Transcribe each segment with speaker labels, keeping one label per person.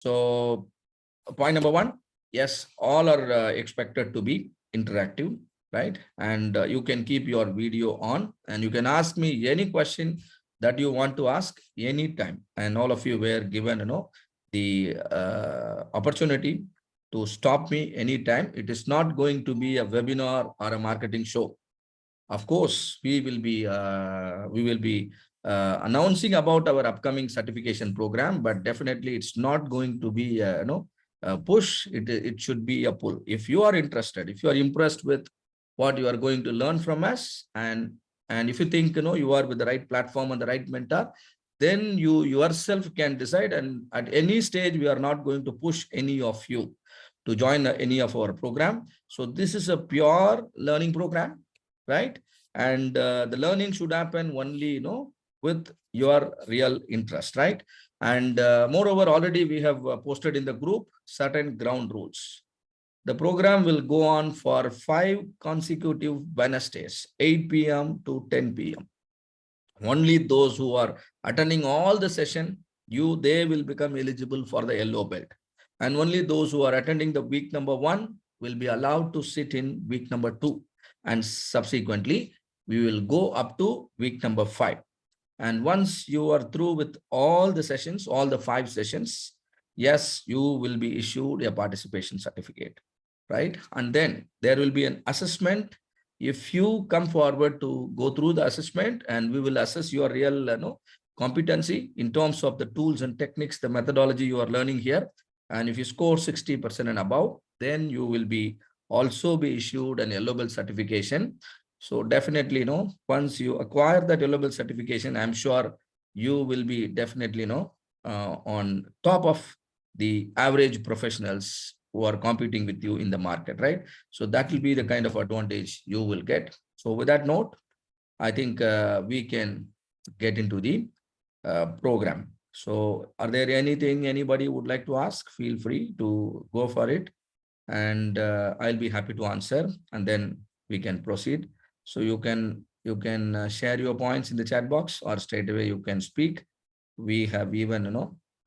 Speaker 1: So point number one, yes, all are expected to be interactive, right? And you can keep your video on and you can ask me any question that you want to ask anytime. And all of you were given, the opportunity to stop me anytime. It is not going to be a webinar or a marketing show. Of course, we will be announcing about our upcoming certification program, but definitely it's not going to be a push. It should be a pull. If you are interested, if you are impressed with what you are going to learn from us, and if you think you are with the right platform and the right mentor, then you yourself can decide. And at any stage, we are not going to push any of you to join any of our program. So this is a pure learning program, right? And the learning should happen only with your real interest, right? And moreover, already we have posted in the group certain ground rules. The program will go on for 5 consecutive Wednesdays, 8 p.m. to 10 p.m. Only those who are attending all the session, they will become eligible for the yellow belt. And only those who are attending the week number 1 will be allowed to sit in week number 2. And subsequently, we will go up to week number 5. And once you are through with all the sessions, all the 5 sessions, yes, you will be issued a participation certificate, right? And then there will be an assessment. If you come forward to go through the assessment, and we will assess your real competency in terms of the tools and techniques, the methodology you are learning here. And if you score 60% and above, then you will be also be issued an yellow belt certification. So definitely, once you acquire that yellow belt certification, I'm sure you will be definitely, on top of the average professionals who are competing with you in the market, right? So that will be the kind of advantage you will get. So with that note, I think we can get into the program. So are there anything anybody would like to ask? Feel free to go for it. And I'll be happy to answer, and then we can proceed. So you can share your points in the chat box, or straight away you can speak. We have even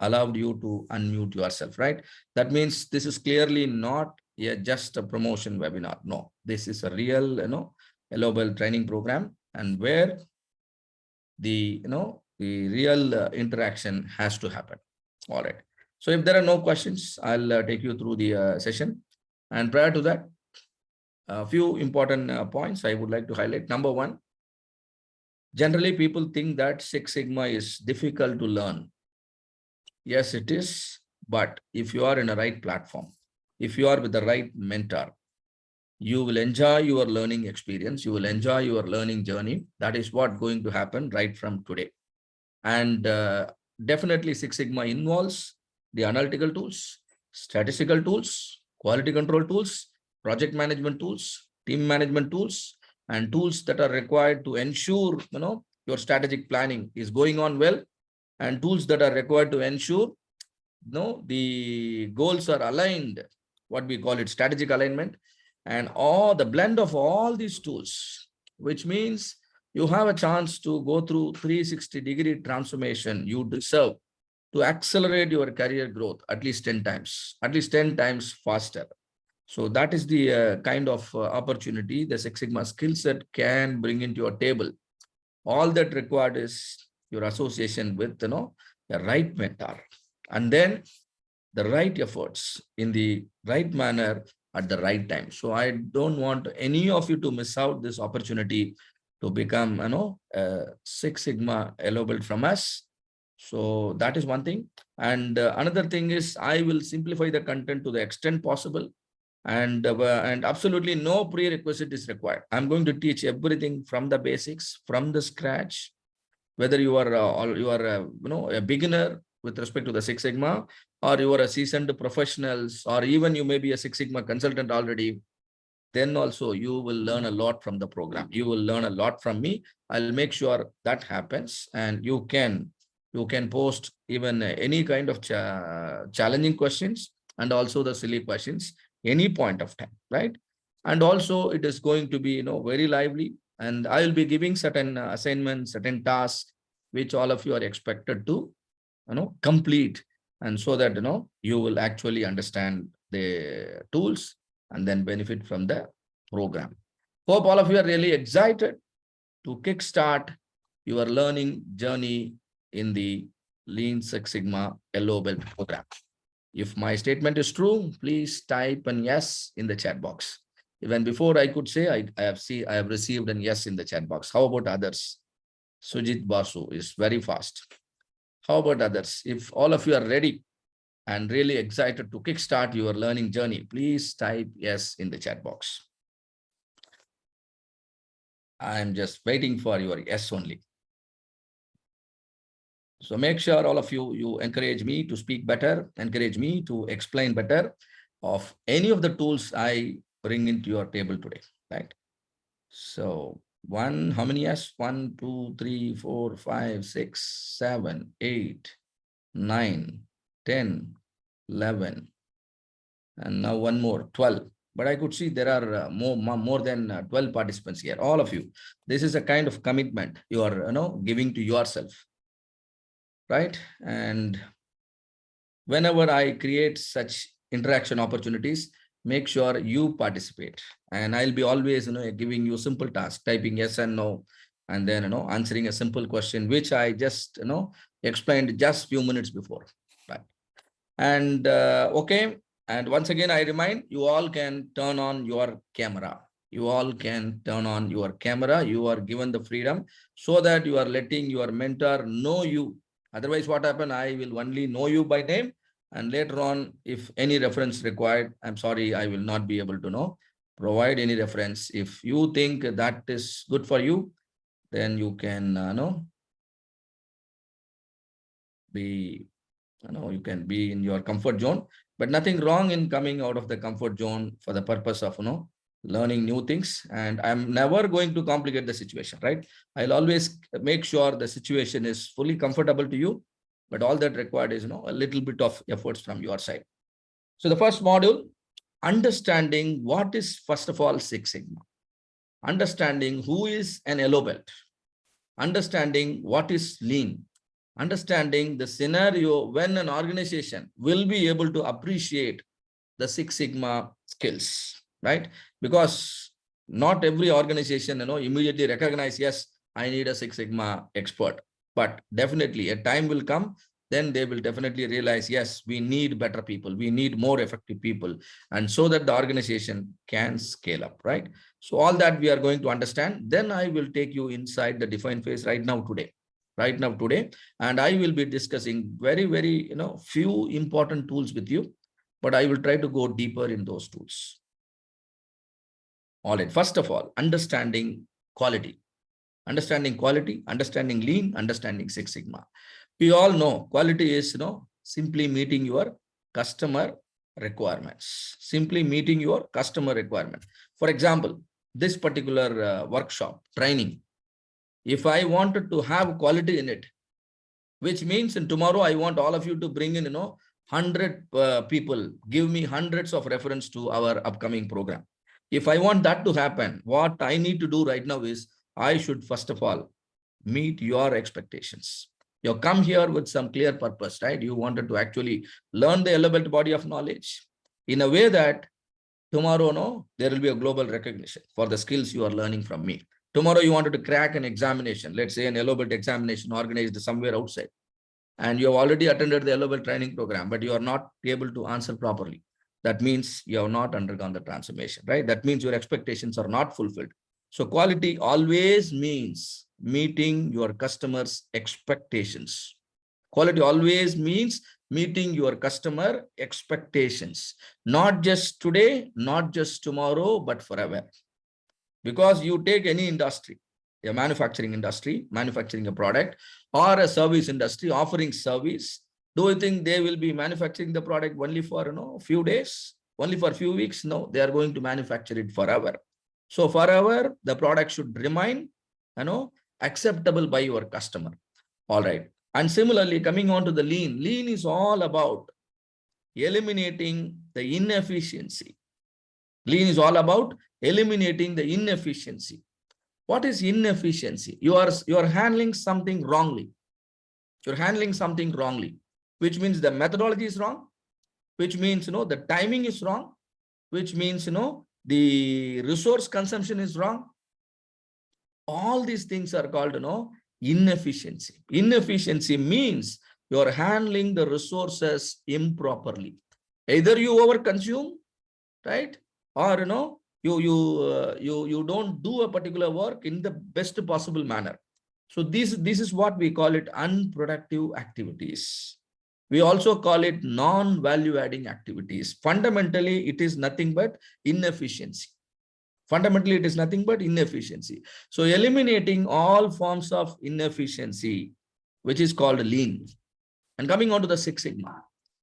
Speaker 1: allowed you to unmute yourself, right? That means this is clearly not just a promotion webinar. No, this is a real yellow belt training program, and where the the real interaction has to happen. All right. So if there are no questions, I'll take you through the session. And prior to that, a few important points I would like to highlight. Number one, generally people think that Six Sigma is difficult to learn. Yes, it is. But if you are in a right platform, if you are with the right mentor, you will enjoy your learning experience. You will enjoy your learning journey. That is what going to happen right from today. And definitely Six Sigma involves the analytical tools, statistical tools, quality control tools, project management tools, team management tools, and tools that are required to ensure your strategic planning is going on well, and tools that are required to ensure the goals are aligned, what we call it strategic alignment, and all the blend of all these tools, which means you have a chance to go through 360-degree transformation you deserve to accelerate your career growth at least 10 times faster. So that is the kind of opportunity the Six Sigma skill set can bring into your table. All that required is your association with the right mentor, and then the right efforts in the right manner at the right time. So I don't want any of you to miss out this opportunity to become Six Sigma yellow belt from us. So that is one thing. And another thing is, I will simplify the content to the extent possible, and absolutely no prerequisite is required. I'm going to teach everything from the basics, from the scratch. Whether you are a beginner with respect to the Six Sigma, or you are a seasoned professionals, or even you may be a Six Sigma consultant already, then also you will learn a lot from the program. You will learn a lot from me. I'll make sure that happens, and you can post even any kind of challenging questions, and also the silly questions any point of time, right? And also it is going to be very lively, and I will be giving certain assignments, certain tasks, which all of you are expected to complete and so that, you will actually understand the tools and then benefit from the program. Hope all of you are really excited to kickstart your learning journey in the Lean Six Sigma Yellow Belt program. If my statement is true, please type an yes in the chat box. Even before I could say, I have received an yes in the chat box. How about others? Sujit Basu is very fast. How about others? If all of you are ready and really excited to kickstart your learning journey, please type yes in the chat box. I'm just waiting for your yes only. So make sure all of you encourage me to speak better, encourage me to explain better of any of the tools I bring into your table today, right? So how many yes? 1, 2, 3, 4, 5, 6, 7, 8, 9, 10, 11, and now one more, 12. But I could see there are more than 12 participants here, all of you. This is a kind of commitment you are giving to yourself, right? And whenever I create such interaction opportunities, make sure you participate. And I'll be always, giving you simple tasks, typing yes and no, and then, answering a simple question, which I just, explained just few minutes before, right? And okay. And once again, I remind you all can turn on your camera. You all can turn on your camera. You are given the freedom so that you are letting your mentor know you. Otherwise, what happen? I will only know you by name. And later on, if any reference required, I'm sorry, I will not be able to provide any reference. If you think that is good for you, then you can be you can be in your comfort zone, but nothing wrong in coming out of the comfort zone for the purpose of learning new things. And I'm never going to complicate the situation, right? I'll always make sure the situation is fully comfortable to you, but all that required is a little bit of efforts from your side. So the first module, understanding what is, first of all, Six Sigma, understanding who is an yellow belt, understanding what is lean, understanding the scenario when an organization will be able to appreciate the Six Sigma skills, right? Because not every organization, immediately recognize, yes, I need a Six Sigma expert, but definitely a time will come, then they will definitely realize, yes, we need better people, we need more effective people, and so that the organization can scale up, right? So all that we are going to understand. Then I will take you inside the define phase right now today, and I will be discussing very few important tools with you, but I will try to go deeper in those tools. All right, first of all, understanding quality, understanding lean, understanding Six Sigma. We all know quality is simply meeting your customer requirements, simply meeting your customer requirement. For example, this particular workshop training, if I wanted to have quality in it, which means in tomorrow I want all of you to bring in 100 people, give me hundreds of reference to our upcoming program. If I want that to happen, what I need to do right now is I should first of all meet your expectations. You come here with some clear purpose, right? You wanted to actually learn the relevant body of knowledge in a way that tomorrow, there will be a global recognition for the skills you are learning from me. Tomorrow, you wanted to crack an examination, let's say an yellow belt examination organized somewhere outside, and you have already attended the yellow belt training program, but you are not able to answer properly. That means you have not undergone the transformation, right? That means your expectations are not fulfilled. So quality always means meeting your customers' expectations. Quality always means meeting your customer expectations, not just today, not just tomorrow, but forever. Because you take any industry, a manufacturing industry, manufacturing a product, or a service industry offering service, do you think they will be manufacturing the product only for a few days, only for a few weeks? No, they are going to manufacture it forever. So forever, the product should remain acceptable by your customer. All right. And similarly, coming on to the lean, lean is all about eliminating the inefficiency. Lean is all about eliminating the inefficiency. What is inefficiency? You are handling something wrongly. You're handling something wrongly. which means the methodology is wrong, which means, the timing is wrong, which means, the resource consumption is wrong. All these things are called, inefficiency. Inefficiency means you're handling the resources improperly. Either you overconsume, right? Or, you don't do a particular work in the best possible manner. So this is what we call it unproductive activities. We also call it non-value adding activities. Fundamentally, it is nothing but inefficiency. Fundamentally, it is nothing but inefficiency. So eliminating all forms of inefficiency, which is called lean. And coming on to the Six Sigma.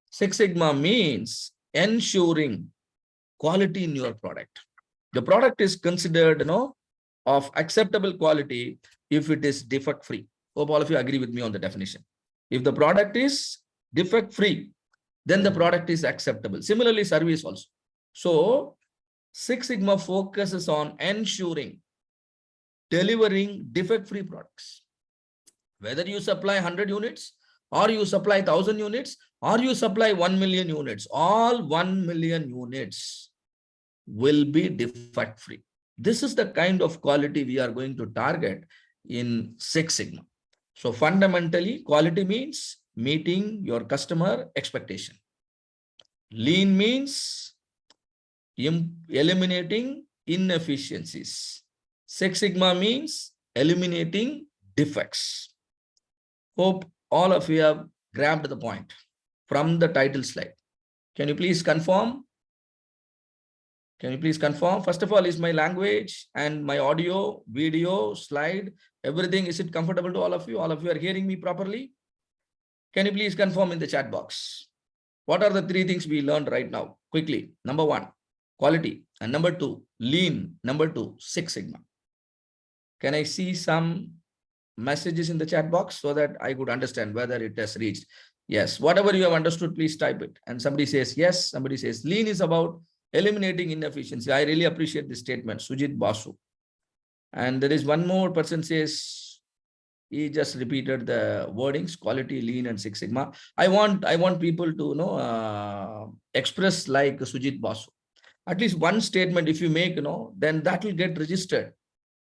Speaker 1: Six Sigma means ensuring quality in your product. The product is considered, of acceptable quality if it is defect-free. Hope all of you agree with me on the definition. If the product is defect-free, then the product is acceptable. Similarly, service also. So Six Sigma focuses on ensuring delivering defect-free products. Whether you supply 100 units, or you supply 1,000 units, or you supply 1 million units, all 1 million units will be defect-free. This is the kind of quality we are going to target in Six Sigma. So fundamentally, quality means meeting your customer expectation. Lean means eliminating inefficiencies. Six Sigma means eliminating defects. Hope all of you have grabbed the point from the title slide. Can you please confirm? Can you please confirm? First of all, is my language and my audio, video, slide, everything, is it comfortable to all of you? All of you are hearing me properly? Can you please confirm in the chat box? What are the three things we learned right now? Quickly. Number one, quality. And number two, lean. Number two, Six Sigma. Can I see some messages in the chat box so that I could understand whether it has reached? Yes. Whatever you have understood, please type it. And somebody says yes. Somebody says lean is about eliminating inefficiency. I really appreciate this statement, Sujit Basu. And there is one more person says, he just repeated the wordings, quality, lean, and Six Sigma. I want people to express like Sujit Basu. At least one statement, if you make, then that will get registered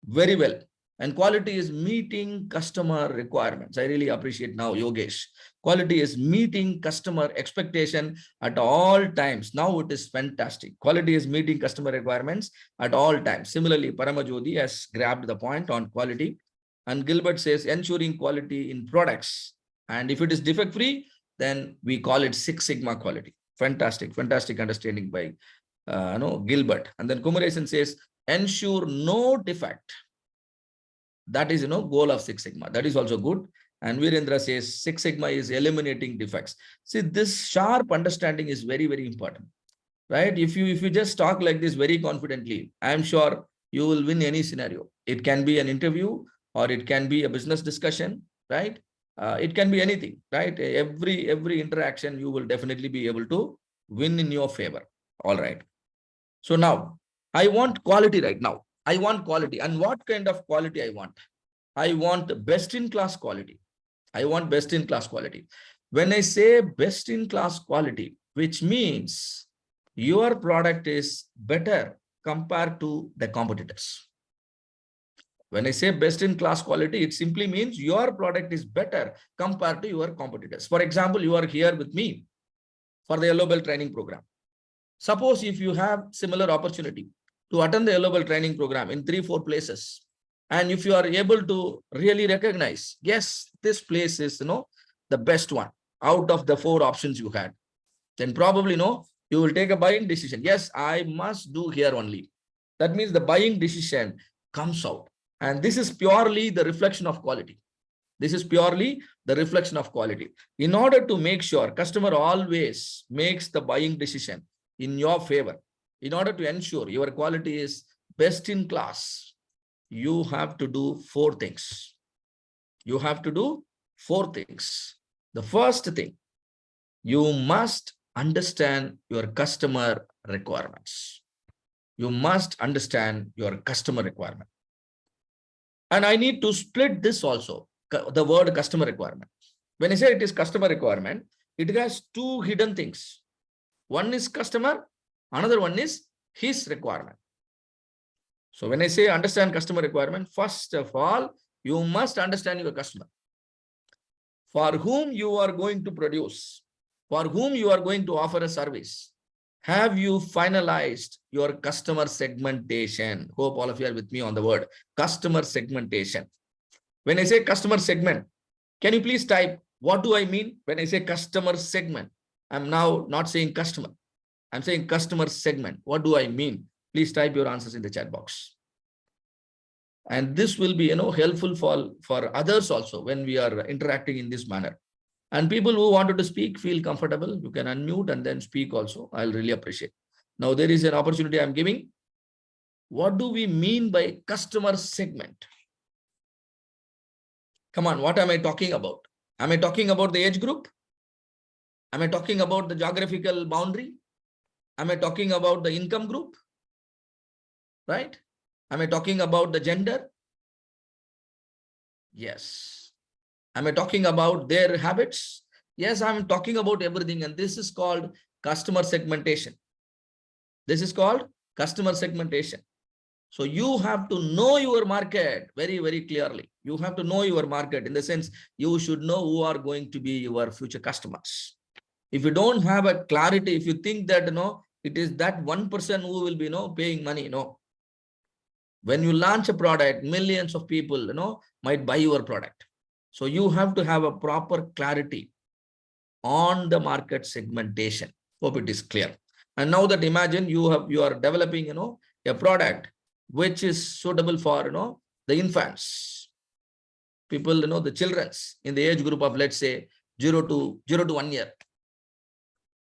Speaker 1: very well. And quality is meeting customer requirements. I really appreciate now, Yogesh. Quality is meeting customer expectation at all times. Now it is fantastic. Quality is meeting customer requirements at all times. Similarly, Paramajodi has grabbed the point on quality. And Gilbert says ensuring quality in products. And if it is defect-free, then we call it Six Sigma quality. Fantastic, fantastic understanding by Gilbert. And then Kumaresan says ensure no defect. That is, goal of Six Sigma. That is also good. And Virendra says Six Sigma is eliminating defects. See, this sharp understanding is very, very important, right? If you just talk like this very confidently, I am sure you will win any scenario. It can be an interview or it can be a business discussion, right? It can be anything, right? Every interaction, you will definitely be able to win in your favor. All right. So now I want quality right now. I want quality. And what kind of quality I want? I want best-in-class quality. I want best-in-class quality. When I say best-in-class quality, which means your product is better compared to the competitors. When I say best-in-class quality, it simply means your product is better compared to your competitors. For example, you are here with me for the Yellow Belt training program. Suppose if you have similar opportunity to attend the Yellow Belt training program in 3-4 places, and if you are able to really recognize, yes, this place is, the best one out of the 4 options you had, then probably, you will take a buying decision. Yes, I must do here only. That means the buying decision comes out. And this is purely the reflection of quality. This is purely the reflection of quality. In order to make sure customer always makes the buying decision in your favor, in order to ensure your quality is best in class, you have to do 4 things. You have to do 4 things. The first thing, you must understand your customer requirements. You must understand your customer requirement. And I need to split this also, the word customer requirement. When I say it is customer requirement, it has two hidden things. One is customer, another one is his requirement. So when I say understand customer requirement, first of all, you must understand your customer, for whom you are going to produce, for whom you are going to offer a service. Have you finalized your customer segmentation? Hope all of you are with me on the word customer segmentation. When I say customer segment, can you please type, what do I mean when I say customer segment? I'm now not saying customer. I'm saying customer segment. What do I mean? Please type your answers in the chat box. And this will be, helpful for others also when we are interacting in this manner. And people who wanted to speak, feel comfortable. You can unmute and then speak also. I'll really appreciate. Now there is an opportunity I'm giving. What do we mean by customer segment? Come on, what am I talking about? Am I talking about the age group? Am I talking about the geographical boundary? Am I talking about the income group? Right? Am I talking about the gender? Yes. Am I talking about their habits? Yes, I'm talking about everything. And this is called customer segmentation. This is called customer segmentation. So you have to know your market very, very clearly. You have to know your market in the sense you should know who are going to be your future customers. If you don't have a clarity, if you think that, it is that one person who will be, paying money, no. When you launch a product, millions of people, might buy your product. So you have to have a proper clarity on the market segmentation. Hope it is clear. And now that imagine you are developing, a product which is suitable for, the infants, people, the children's in the age group of, let's say, 0 to 1 year.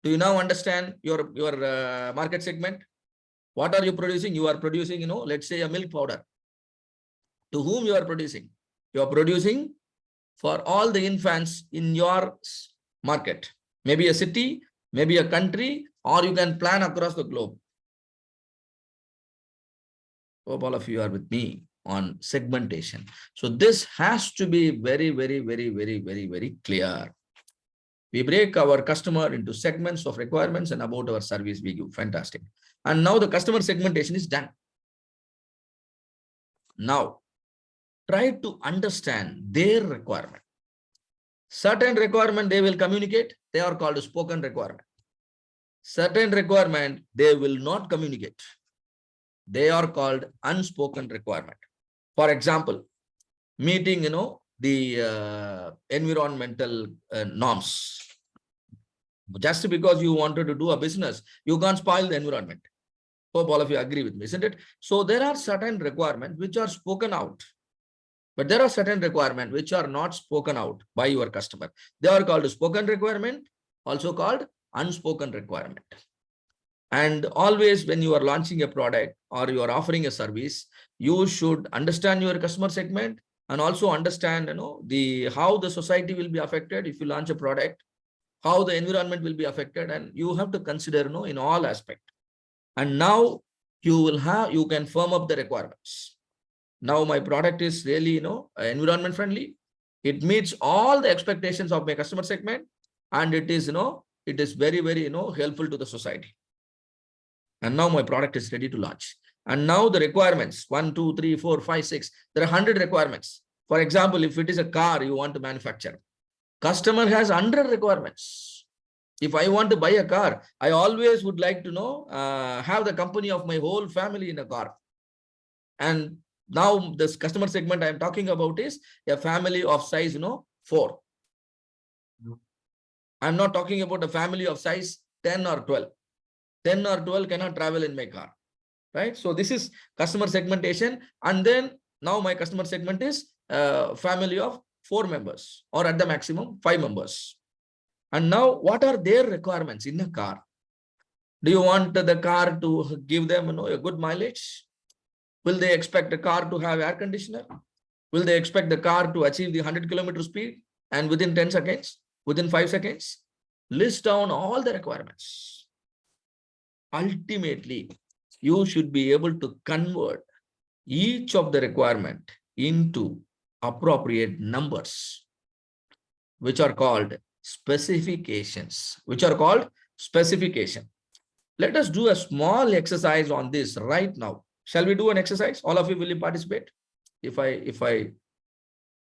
Speaker 1: Do you now understand your market segment? What are you producing? You are producing, let's say a milk powder. To whom you are producing? You are producing for all the infants in your market. Maybe a city, maybe a country, or you can plan across the globe. Hope all of you are with me on segmentation. So this has to be very, very, very, very, very, very clear. We break our customer into segments of requirements and about our service we give. Fantastic. And now the customer segmentation is done. Now, try to understand their requirement. Certain requirement they will communicate. They are called spoken requirement. Certain requirement they will not communicate. They are called unspoken requirement. For example, meeting, the environmental norms. Just because you wanted to do a business, you can't spoil the environment. Hope all of you agree with me, isn't it? So there are certain requirements which are spoken out, but there are certain requirements which are not spoken out by your customer. They are called spoken requirement, also called unspoken requirement. And always when you are launching a product or you are offering a service, you should understand your customer segment and also understand, how the society will be affected if you launch a product, how the environment will be affected, and you have to consider, in all aspects. And now you can firm up the requirements. Now my product is really, environment friendly. It meets all the expectations of my customer segment, and it is, it is very, very, helpful to the society. And now my product is ready to launch. And now the requirements, 1, 2, 3, 4, 5, 6, there are 100 requirements. For example, if it is a car you want to manufacture, customer has 100 requirements. If I want to buy a car, I always would like to have the company of my whole family in a car. And now this customer segment I am talking about is a family of size, 4. I'm not talking about a family of size 10 or 12. 10 or 12 cannot travel in my car, right? So this is customer segmentation. And then now my customer segment is a family of 4 members or at the maximum 5 members. And now what are their requirements in a car? Do you want the car to give them, a good mileage? Will they expect the car to have air conditioner? Will they expect the car to achieve the 100-kilometer speed and within 10 seconds, within 5 seconds? List down all the requirements. Ultimately, you should be able to convert each of the requirement into appropriate numbers, which are called specifications, which are called specification. Let us do a small exercise on this right now. Shall we do an exercise? All of you, will you participate? If I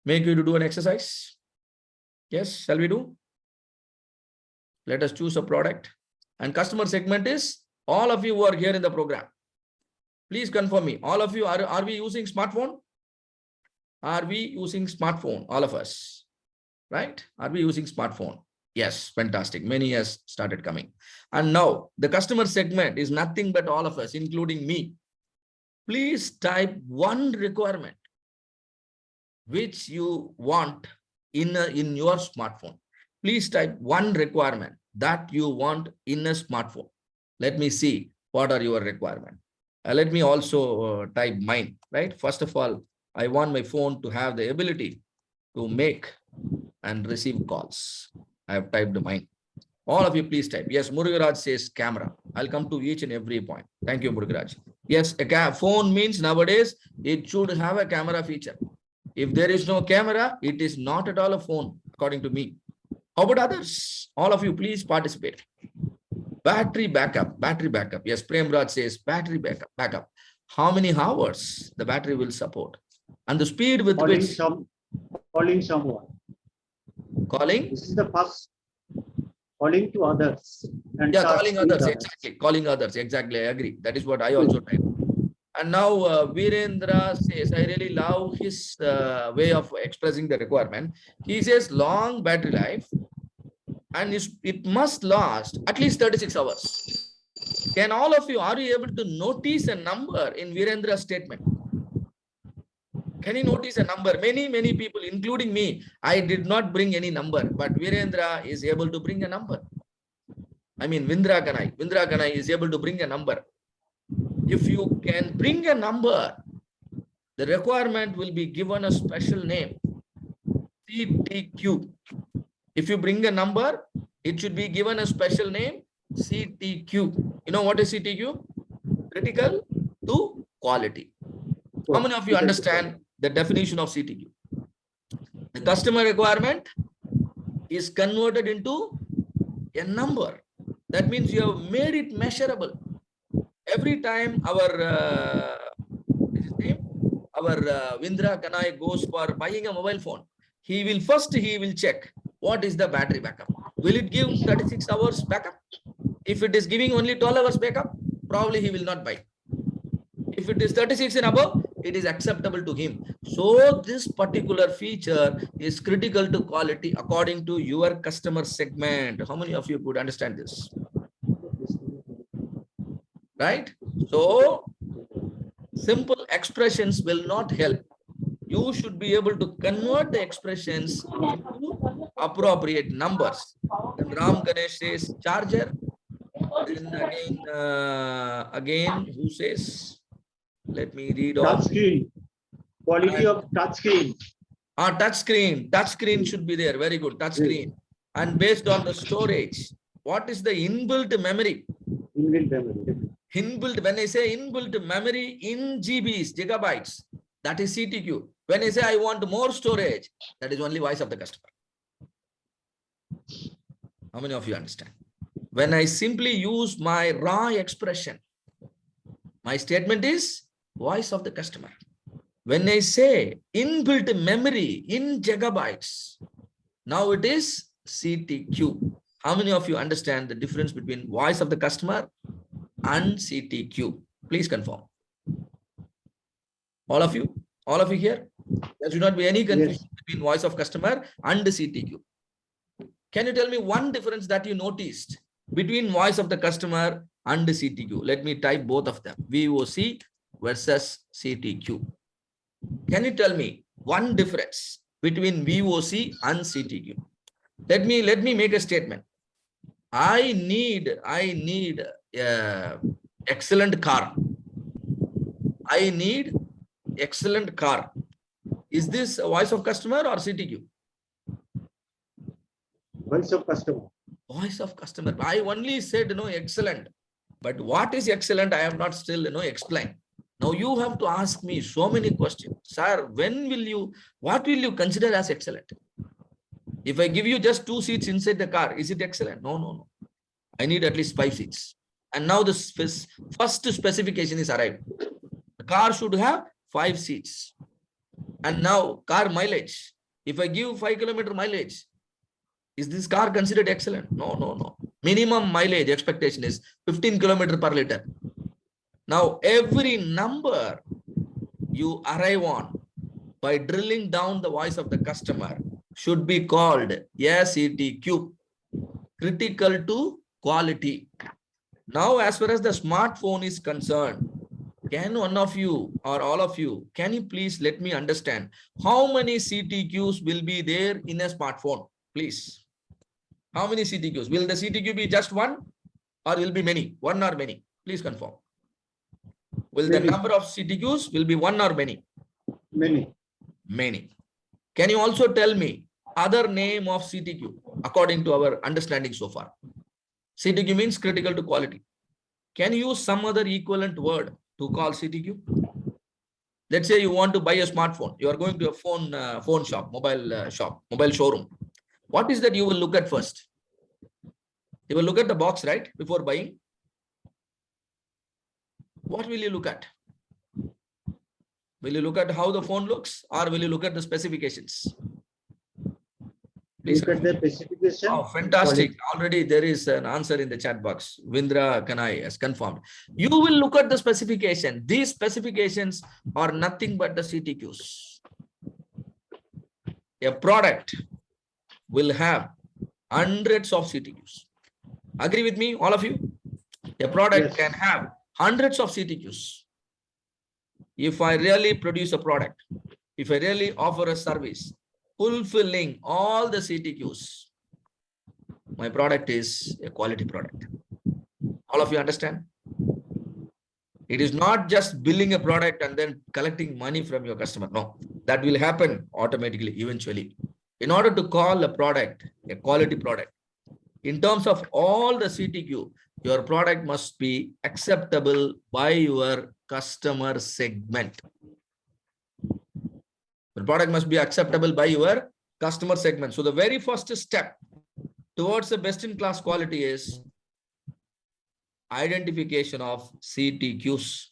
Speaker 1: make you to do an exercise? Yes, shall we do? Let us choose a product. And customer segment is all of you who are here in the program. Please confirm me. All of you, are we using smartphone? Are we using smartphone? All of us, right? Are we using smartphone? Yes, fantastic. Many has started coming. And now the customer segment is nothing but all of us, including me. Please type one requirement which you want in your smartphone. Please type one requirement that you want in a smartphone. Let me see what are your requirements. Let me also type mine, right? First of all, I want my phone to have the ability to make and receive calls. I have typed mine. All of you, please type. Yes, Murugaraj says camera. I'll come to each and every point. Thank you, Murugaraj. Yes, a phone means nowadays it should have a camera feature. If there is no camera, it is not at all a phone, according to me. How about others? All of you, please participate. Battery backup, battery backup. Yes, Premraj says battery backup. How many hours the battery will support? And the speed with which...
Speaker 2: Calling someone.
Speaker 1: Calling?
Speaker 2: This is the first. Calling to others. And
Speaker 1: yeah, calling others, exactly. Calling others, exactly. I agree. That is what I also type. And now Virendra says, I really love his way of expressing the requirement. He says long battery life and it must last at least 36 hours. Can all of you, are you able to notice a number in Virendra's statement? Can you notice a number? Many people, including me, I did not bring any number, but Virendra is able to bring a number. I mean, Vindra Kanai is able to bring a number. If you can bring a number, the requirement will be given a special name, CTQ. If you bring a number, it should be given a special name, CTQ. You know what is CTQ? Critical to quality. How many of you understand the definition of CTQ? The customer requirement is converted into a number. That means you have made it measurable. Every time our Vindra Kanai goes for buying a mobile phone, he will check what is the battery backup. Will it give 36 hours backup? If it is giving only 12 hours backup, probably he will not buy. If it is 36 and above, it is acceptable to him. So this particular feature is critical to quality according to your customer segment. How many of you could understand this? Right? So simple expressions will not help. You should be able to convert the expressions into appropriate numbers. And Ram Ganesh says charger. Then again, who says? Let me read
Speaker 2: touch screen. Quality of touch screen.
Speaker 1: Touch screen. Touch screen should be there. Very good. Touch screen. And based on the storage, what is the inbuilt memory?
Speaker 2: Inbuilt memory.
Speaker 1: Inbuilt, when I say inbuilt memory in GBs, gigabytes, that is CTQ. When I say I want more storage, that is only voice of the customer. How many of you understand? When I simply use my raw expression, my statement is voice of the customer. When I say inbuilt memory in gigabytes, now it is CTQ. How many of you understand the difference between voice of the customer and CTQ? Please confirm. All of you here? There should not be any confusion between voice of customer and CTQ. Can you tell me one difference that you noticed between voice of the customer and CTQ? Let me type both of them, VOC versus CTQ. Can you tell me one difference between VOC and CTQ? Let me make a statement. I need excellent car. I need excellent car. Is this a voice of customer or CTQ?
Speaker 2: Voice of customer.
Speaker 1: Voice of customer. I only said excellent. But what is excellent? I have not still explained. Now you have to ask me so many questions. Sir, what will you consider as excellent? If I give you just 2 seats inside the car, is it excellent? No, no, no. I need at least 5 seats. And now the first specification is arrived. The car should have 5 seats. And now car mileage. If I give 5 kilometer mileage, is this car considered excellent? No, no, no. Minimum mileage expectation is 15 kilometer per liter. Now every number you arrive on by drilling down the voice of the customer should be called SETQ, critical to quality. Now, as far as the smartphone is concerned, can one of you or all of you, can you please let me understand how many CTQs will be there in a smartphone, please? How many CTQs? Will the CTQ be just one or will be many? One or many? Please confirm. Will the number of CTQs will be one or many?
Speaker 2: Many.
Speaker 1: Many. Can you also tell me other name of CTQ according to our understanding so far? CTQ means critical to quality. Can you use some other equivalent word to call CTQ? Let's say you want to buy a smartphone. You are going to a phone shop, mobile showroom. What is that you will look at first? You will look at the box, right? Before buying. What will you look at? Will you look at how the phone looks or will you look at the specifications? Please.
Speaker 2: Look at the specification.
Speaker 1: Oh, fantastic. Already there is an answer in the chat box. Vindra Kanai has confirmed. You will look at the specification. These specifications are nothing but the CTQs. A product will have hundreds of CTQs. Agree with me, all of you? A product can have hundreds of CTQs. If I really produce a product, if I really offer a service, fulfilling all the CTQs, my product is a quality product. All of you understand? It is not just billing a product and then collecting money from your customer. No, that will happen automatically, eventually. In order to call a product a quality product, in terms of all the CTQ, your product must be acceptable by your customer segment. The product must be acceptable by your customer segment. So the very first step towards the best-in-class quality is identification of CTQs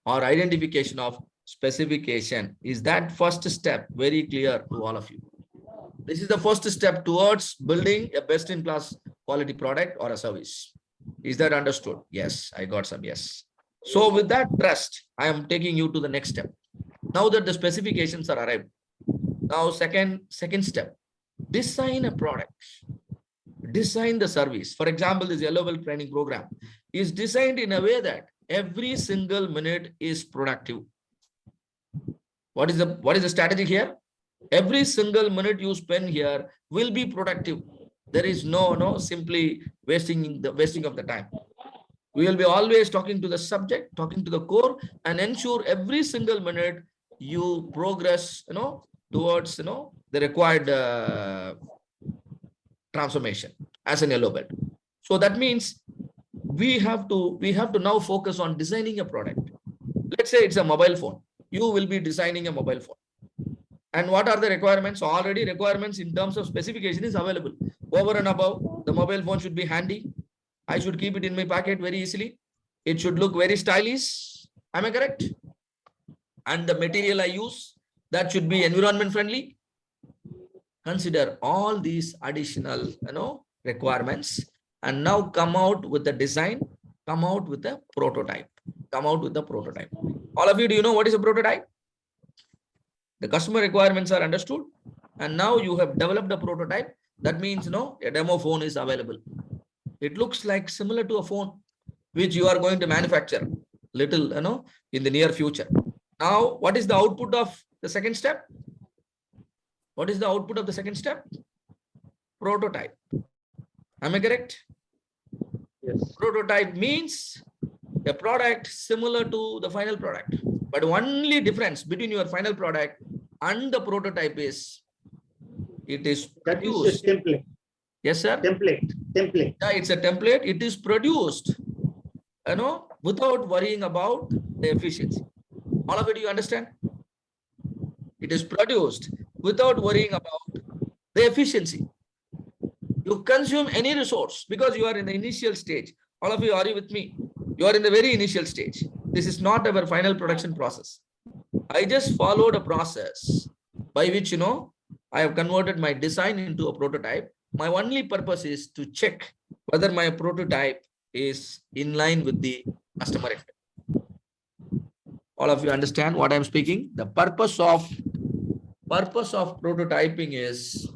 Speaker 1: or identification of specification. Is that first step very clear to all of you? This is the first step towards building a best-in-class quality product or a service. Is that understood? Yes, I got some yes. So with that trust, I am taking you to the next step. Now that the specifications are arrived, now second step, design a product, design the service. For example, this yellow belt training program is designed in a way that every single minute is productive. What is the strategy here? Every single minute you spend here will be productive. There is no simply wasting of the time. We will be always talking to the subject, talking to the core, and ensure every single minute you progress, towards, the required transformation as an yellow belt. So that means we have to now focus on designing a product. Let's say it's a mobile phone. You will be designing a mobile phone. And what are the requirements? Already requirements in terms of specification is available. Over and above, the mobile phone should be handy. I should keep it in my pocket very easily. It should look very stylish. Am I correct? And the material I use, that should be environment friendly. Consider all these additional, requirements and now come out with the design, come out with the prototype, All of you, do you know what is a prototype? The customer requirements are understood. And now you have developed a prototype. That means, a demo phone is available. It looks like similar to a phone, which you are going to manufacture little, in the near future. Now, what is the output of the second step? What is the output of the second step? Prototype. Am I correct?
Speaker 2: Yes.
Speaker 1: Prototype means a product similar to the final product. But only difference between your final product and the prototype is it is produced.
Speaker 2: That is a template.
Speaker 1: Yes, sir.
Speaker 2: Template.
Speaker 1: Yeah, it's a template. It is produced, without worrying about the efficiency. All of it, you understand? It is produced without worrying about the efficiency. You consume any resource because you are in the initial stage. All of you, are you with me? You are in the very initial stage. This is not our final production process. I just followed a process by which, I have converted my design into a prototype. My only purpose is to check whether my prototype is in line with the customer expectation. All of you understand what I'm speaking? The purpose of prototyping is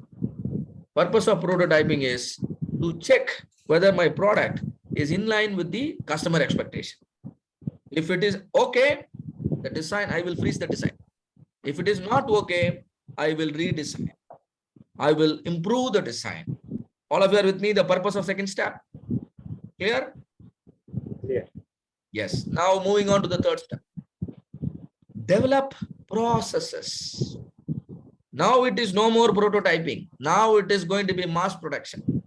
Speaker 1: to check whether my product is in line with the customer expectation. If it is okay, the design, I will freeze the design. If it is not okay, I will redesign. I will improve the design. All of you are with me? The purpose of second step. Clear?
Speaker 2: Clear.
Speaker 1: Yes. Now moving on to the third step. Develop processes. Now it is no more prototyping. Now it is going to be mass production.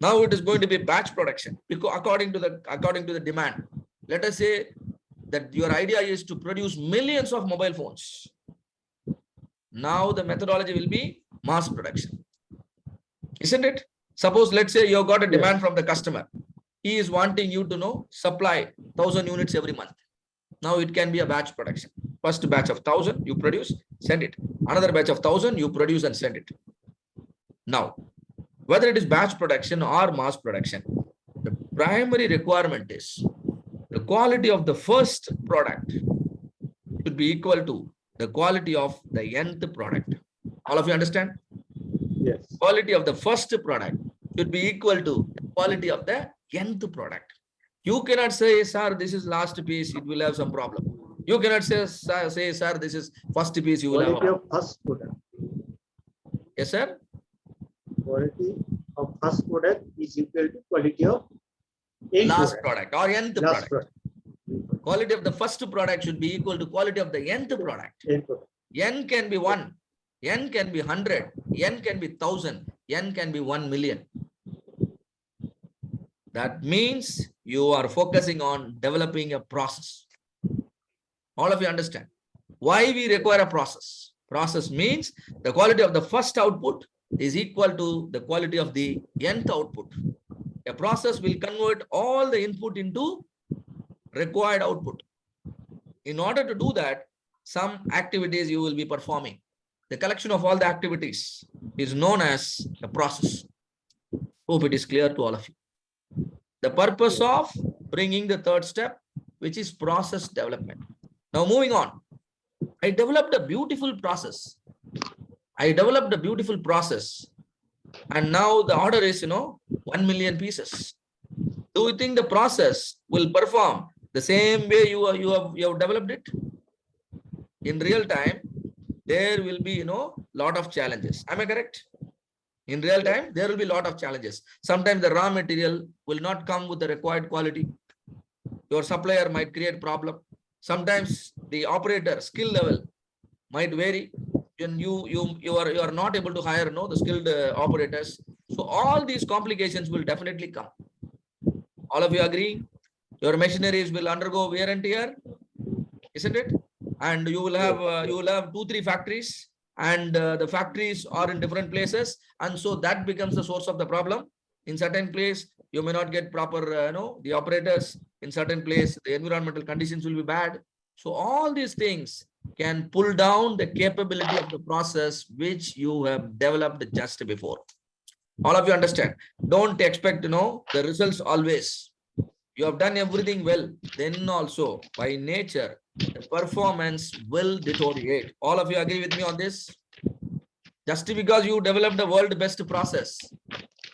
Speaker 1: Now it is going to be batch production because according to the demand. Let us say that your idea is to produce millions of mobile phones. Now the methodology will be mass production. Isn't it? Suppose, let's say you got a demand from the customer. He is wanting you to supply 1,000 units every month. Now it can be a batch production. First batch of 1,000 you produce, send it. Another batch of 1,000 you produce and send it. Now, whether it is batch production or mass production, the primary requirement is the quality of the first product should be equal to the quality of the nth product. All of you understand?
Speaker 2: Yes.
Speaker 1: Quality of the first product should be equal to the quality of the nth product. You cannot say, sir, this is last piece, it will have some problem. You cannot say, sir, this is first piece, you will have a
Speaker 2: Quality of first product.
Speaker 1: Yes, sir?
Speaker 2: Quality of first product is equal to quality of end
Speaker 1: Last product or nth
Speaker 2: last
Speaker 1: product. Quality of the first product should be equal to quality of the nth product.
Speaker 2: End product.
Speaker 1: N can be 1, N can be 100, N can be 1,000, N can be 1 million. That means you are focusing on developing a process. All of you understand why we require a process. Process means the quality of the first output is equal to the quality of the nth output. A process will convert all the input into required output. In order to do that, some activities you will be performing. The collection of all the activities is known as the process. Hope it is clear to all of you. The purpose of bringing the third step, which is process development. Now moving on, I developed a beautiful process. And now the order is, 1 million pieces. Do you think the process will perform the same way you have developed it? In real time, there will be, lot of challenges. Am I correct? In real time, there will be a lot of challenges. Sometimes the raw material will not come with the required quality. Your supplier might create problem. Sometimes the operator skill level might vary. And you are not able to hire the skilled operators. So all these complications will definitely come. All of you agree? Your machineries will undergo wear and tear, isn't it? And you will have 2-3 factories, and the factories are in different places, and so that becomes the source of the problem. In certain place, you may not get proper, the operators. In certain place, the environmental conditions will be bad. So all these things can pull down the capability of the process which you have developed just before. All of you understand? Don't expect, the results always. You have done everything well, then also by nature, the performance will deteriorate. All of you agree with me on this? Just because you developed the world best process,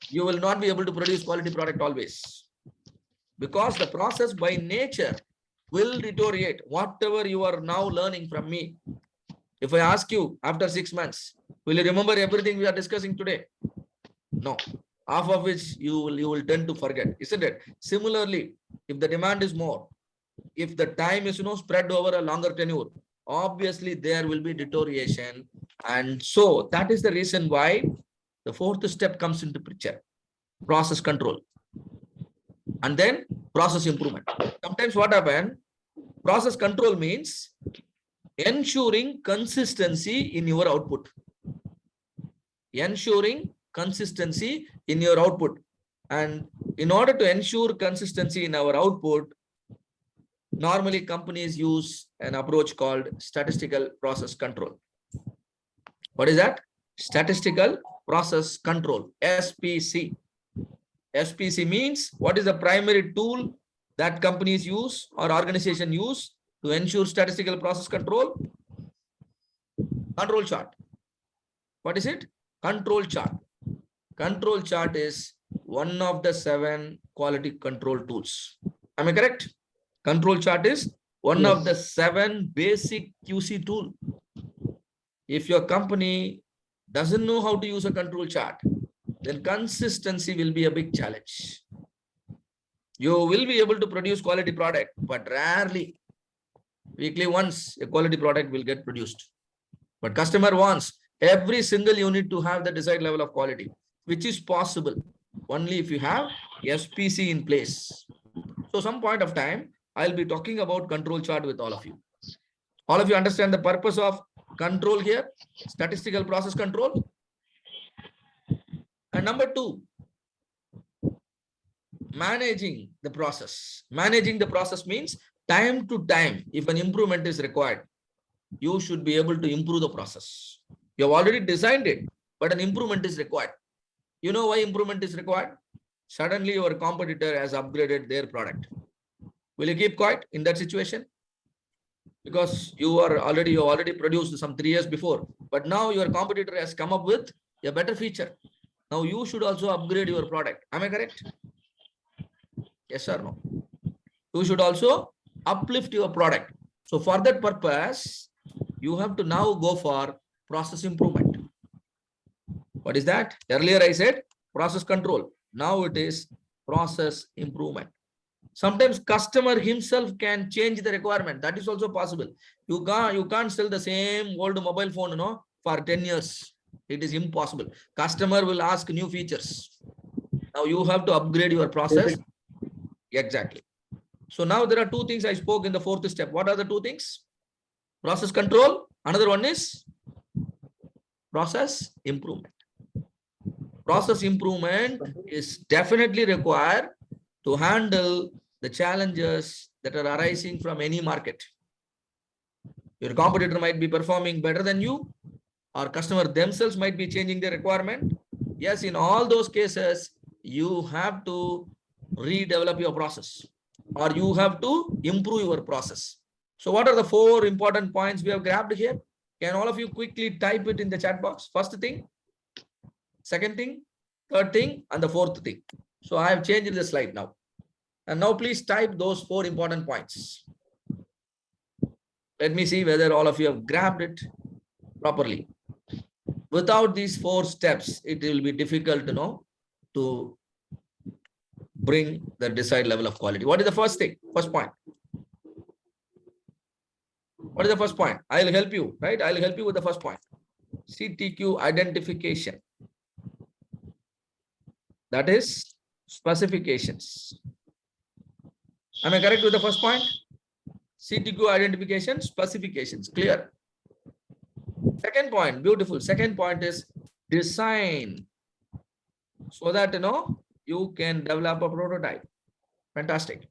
Speaker 1: you will not be able to produce quality product always. Because the process by nature will deteriorate. Whatever you are now learning from me, if I ask you after 6 months, will you remember everything we are discussing today? No. Half of which you will tend to forget, isn't it? Similarly, if the demand is more, if the time is spread over a longer tenure, obviously there will be deterioration. And so that is the reason why the fourth step comes into picture: process control, and then process improvement. Sometimes what happens, process control means ensuring consistency in your output. ensuring consistency in your output. And in order to ensure consistency in our output, normally companies use an approach called statistical process control. What is that? Statistical process control, SPC. SPC means what is the primary tool that companies use or organization use to ensure statistical process control? Control chart. What is it? Control chart. Control chart is one of the 7 quality control tools. Am I correct? Control chart is one of the 7 basic QC tool. If your company doesn't know how to use a control chart, then consistency will be a big challenge. You will be able to produce quality product, but rarely, weekly once, a quality product will get produced. But customer wants every single unit to have the desired level of quality, which is possible only if you have SPC in place. So some point of time, I'll be talking about control chart with all of you. All of you understand the purpose of control here, statistical process control. And number 2, managing the process. Managing the process means time to time, if an improvement is required, you should be able to improve the process. You have already designed it, but an improvement is required. You know why improvement is required? Suddenly your competitor has upgraded their product. Will you keep quiet in that situation? Because you already produced some 3 years before, but now your competitor has come up with a better feature. Now you should also upgrade your product. Am I correct? Yes or no? You should also uplift your product. So for that purpose, you have to now go for process improvement. What is that? Earlier I said process control. Now it is process improvement. Sometimes customer himself can change the requirement. That is also possible. You can't sell the same old mobile phone, for 10 years. It is impossible. Customer will ask new features. Now you have to upgrade your process. Exactly. So now there are 2 things I spoke in the 4th step. What are the 2 things? Process control. Another one is process improvement. Process improvement is definitely required to handle the challenges that are arising from any market. Your competitor might be performing better than you, or customer themselves might be changing their requirement. Yes, in all those cases, you have to redevelop your process, or you have to improve your process. So what are the 4 important points we have grabbed here? Can all of you quickly type it in the chat box? First thing, second thing, third thing, and the 4th thing. So I have changed the slide now. And now please type those 4 important points. Let me see whether all of you have grabbed it properly. Without these 4 steps, it will be difficult to bring the desired level of quality. What is the first thing? First point. What is the first point? I'll help you, right? I'll help you with the first point. CTQ identification. That is specifications. Am I correct with the first point? CTQ identification, specifications. Clear. Second point, beautiful. Second point is design. So that you can develop a prototype. Fantastic.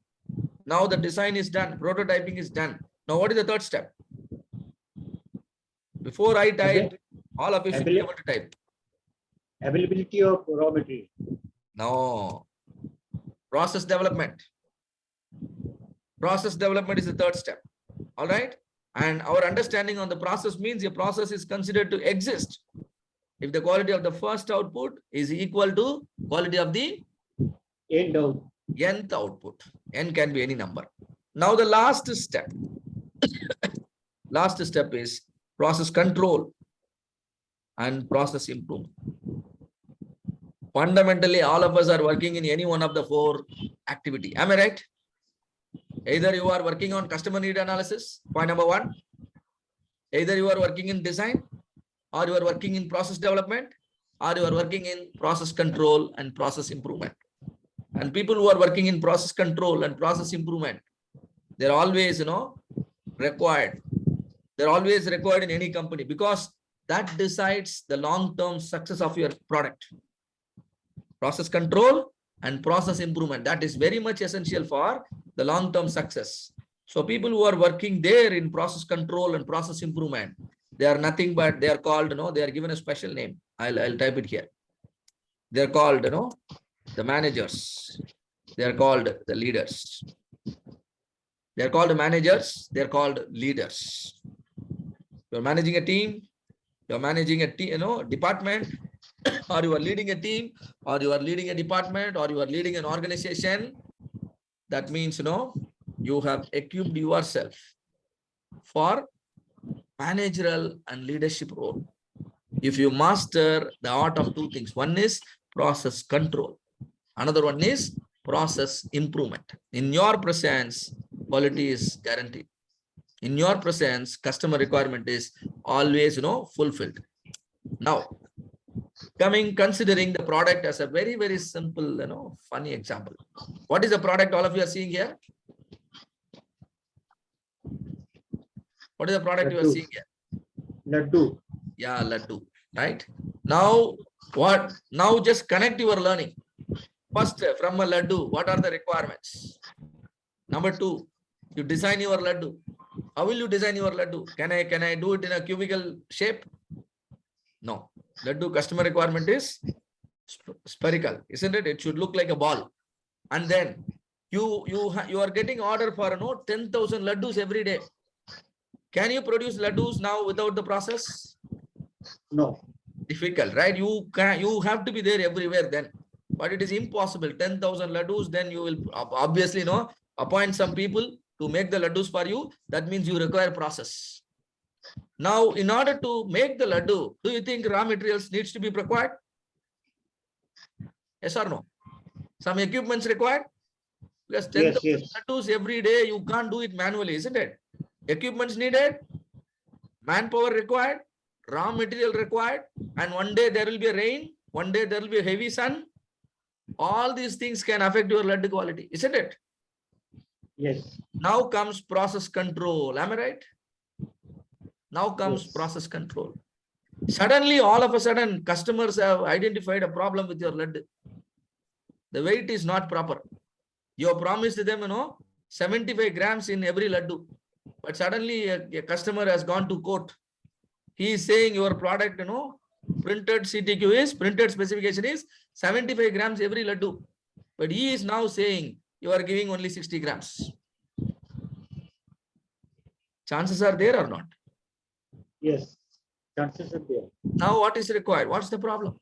Speaker 1: Now the design is done, prototyping is done. Now what is the third step? Before I type, all of you should be able to type.
Speaker 2: Availability of raw material.
Speaker 1: No. Process development. Process development is the third step. All right. And our understanding on the process means a process is considered to exist if the quality of the first output is equal to quality of the nth output. N can be any number. Now the last step. Last step is process control and process improvement. Fundamentally, all of us are working in any one of the 4 activity. Am I right? Either you are working on customer need analysis, point number 1. Either you are working in design, or you are working in process development, or you are working in process control and process improvement. And people who are working in process control and process improvement, they're always, required. They're always required in any company, because that decides the long-term success of your product. Process control and process improvement, that is very much essential for the long-term success. So people who are working there in process control and process improvement, they are nothing but they are called, they are given a special name. I'll type it here. They're called, the managers. They are called the leaders. They're called managers. They're called leaders. You're managing a team. You're managing a department, or you are leading a team, or you are leading a department, or you are leading an organization. That means, you have equipped yourself for managerial and leadership role. If you master the art of two things, one is process control. Another one is process improvement. In your presence, quality is guaranteed. In your presence, customer requirement is always, fulfilled. Now, considering the product as a very, very simple, funny example. What is the product all of you are seeing here? What is the product you are seeing here?
Speaker 2: Laddu.
Speaker 1: Yeah, laddu, right? Now, what? Now just connect your learning. First, from a laddu, what are the requirements? Number two, you design your laddu. How will you design your laddu? Can I do it in a cubical shape? No. Laddu customer requirement is spherical, isn't it? It should look like a ball. And then you are getting order for 10,000 laddus every day. Can you produce laddus now without the process?
Speaker 2: No.
Speaker 1: Difficult, right? You have to be there everywhere then. But it is impossible. 10,000 laddus, then you will obviously appoint some people to make the laddus for you. That means you require process. Now, in order to make the laddu, do you think raw materials needs to be required? Yes or no? Some equipments required? Because 10,000 laddus every day, you can't do it manually, isn't it? Equipments needed, manpower required, raw material required, and one day there will be a rain, one day there will be a heavy sun. All these things can affect your laddu quality, isn't it?
Speaker 2: Yes.
Speaker 1: Now comes process control. Am I right? Now comes process control. Suddenly, all of a sudden, customers have identified a problem with your laddu. The weight is not proper. You have promised them, 75 grams in every laddu. But suddenly, a customer has gone to court. He is saying your product, printed CTQ is, printed specification is 75 grams every laddu. But he is now saying you are giving only 60 grams. Chances are there or not?
Speaker 2: Yes, chances are there.
Speaker 1: Now what is required? What's the problem?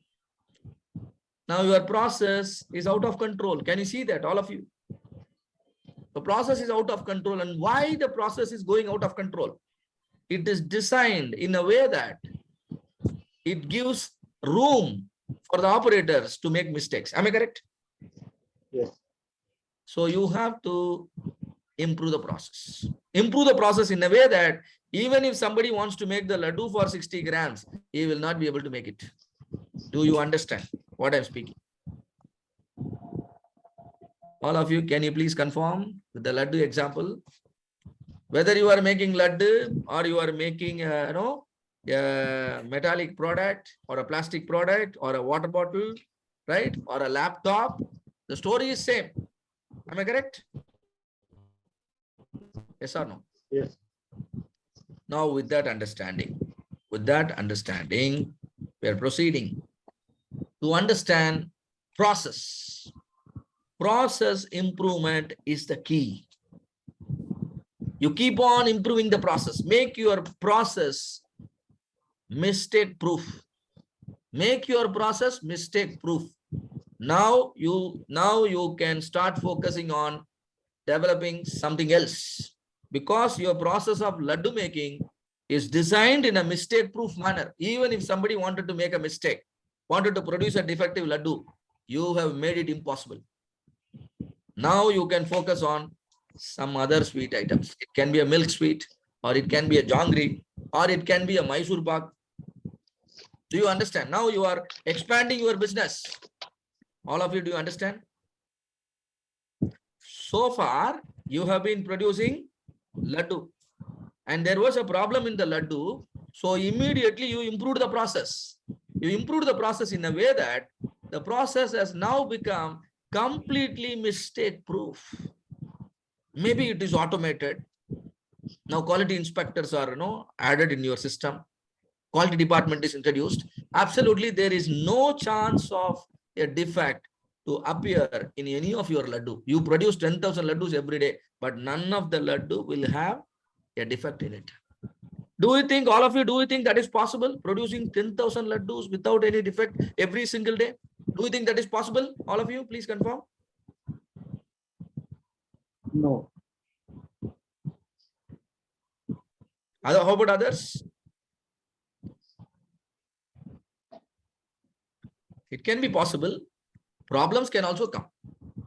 Speaker 1: Now your process is out of control. Can you see that, all of you? The process is out of control. And why the process is going out of control? It is designed in a way that it gives room for the operators to make mistakes. Am I correct?
Speaker 2: Yes.
Speaker 1: So you have to improve the process. Improve the process in a way that even if somebody wants to make the laddu for 60 grams, he will not be able to make it. Do you understand what I'm speaking? All of you, can you please confirm with the laddu example? Whether you are making laddu or you are making, a metallic product or a plastic product or a water bottle, right? Or a laptop, the story is same. Am I correct? Yes or no?
Speaker 2: Yes.
Speaker 1: Now, with that understanding, we are proceeding to understand process. Process improvement is the key. You keep on improving the process. Make your process mistake proof. Make your process mistake proof. Now you can start focusing on developing something else, because your process of laddu making is designed in a mistake proof manner. Even if somebody wanted to make a mistake, wanted to produce a defective laddu, you have made it impossible. Now you can focus on some other sweet items. It can be a milk sweet, or it can be a jangri, or it can be a Mysore pak. Do you understand? Now you are expanding your business. All of you, do you understand? So far, you have been producing laddu, and there was a problem in the laddu. So immediately you improve the process. You improve the process in a way that the process has now become completely mistake proof. Maybe it is automated. Now quality inspectors are added in your system. Quality department is introduced. Absolutely, there is no chance of a defect to appear in any of your laddu. You produce 10,000 laddus every day, but none of the laddu will have a defect in it. Do you think, all of you, do you think that is possible? Producing 10,000 laddus without any defect every single day? Do you think that is possible? All of you, please confirm.
Speaker 2: No.
Speaker 1: How about others? It can be possible. Problems can also come.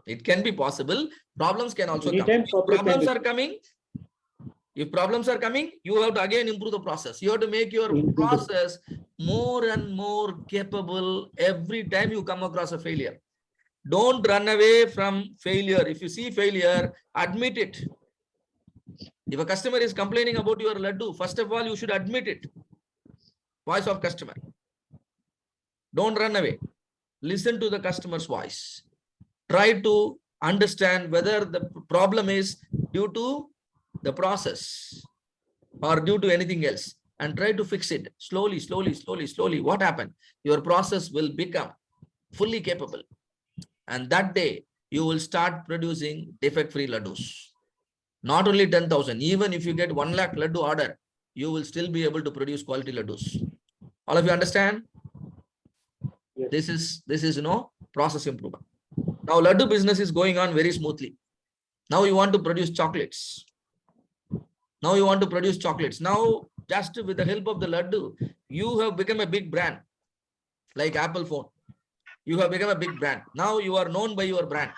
Speaker 1: It can be possible. Problems can also come.
Speaker 2: Anytime
Speaker 1: Problems are coming. If problems are coming, you have to again improve the process. You have to make your process more and more capable every time you come across a failure. Don't run away from failure. If you see failure, admit it. If a customer is complaining about your laddu, first of all, you should admit it. Voice of customer. Don't run away. Listen to the customer's voice. Try to understand whether the problem is due to the process or due to anything else, and try to fix it slowly, slowly, slowly, slowly. What happened? Your process will become fully capable. And that day, you will start producing defect-free laddus. Not only 10,000, even if you get 1 lakh laddu order, you will still be able to produce quality laddus. All of you understand?
Speaker 2: Yes.
Speaker 1: This is process improvement. Now laddu business is going on very smoothly. Now you want to produce chocolates. Now you want to produce chocolates. Now, just with the help of the laddu, you have become a big brand, like Apple phone. You have become a big brand. Now you are known by your brand.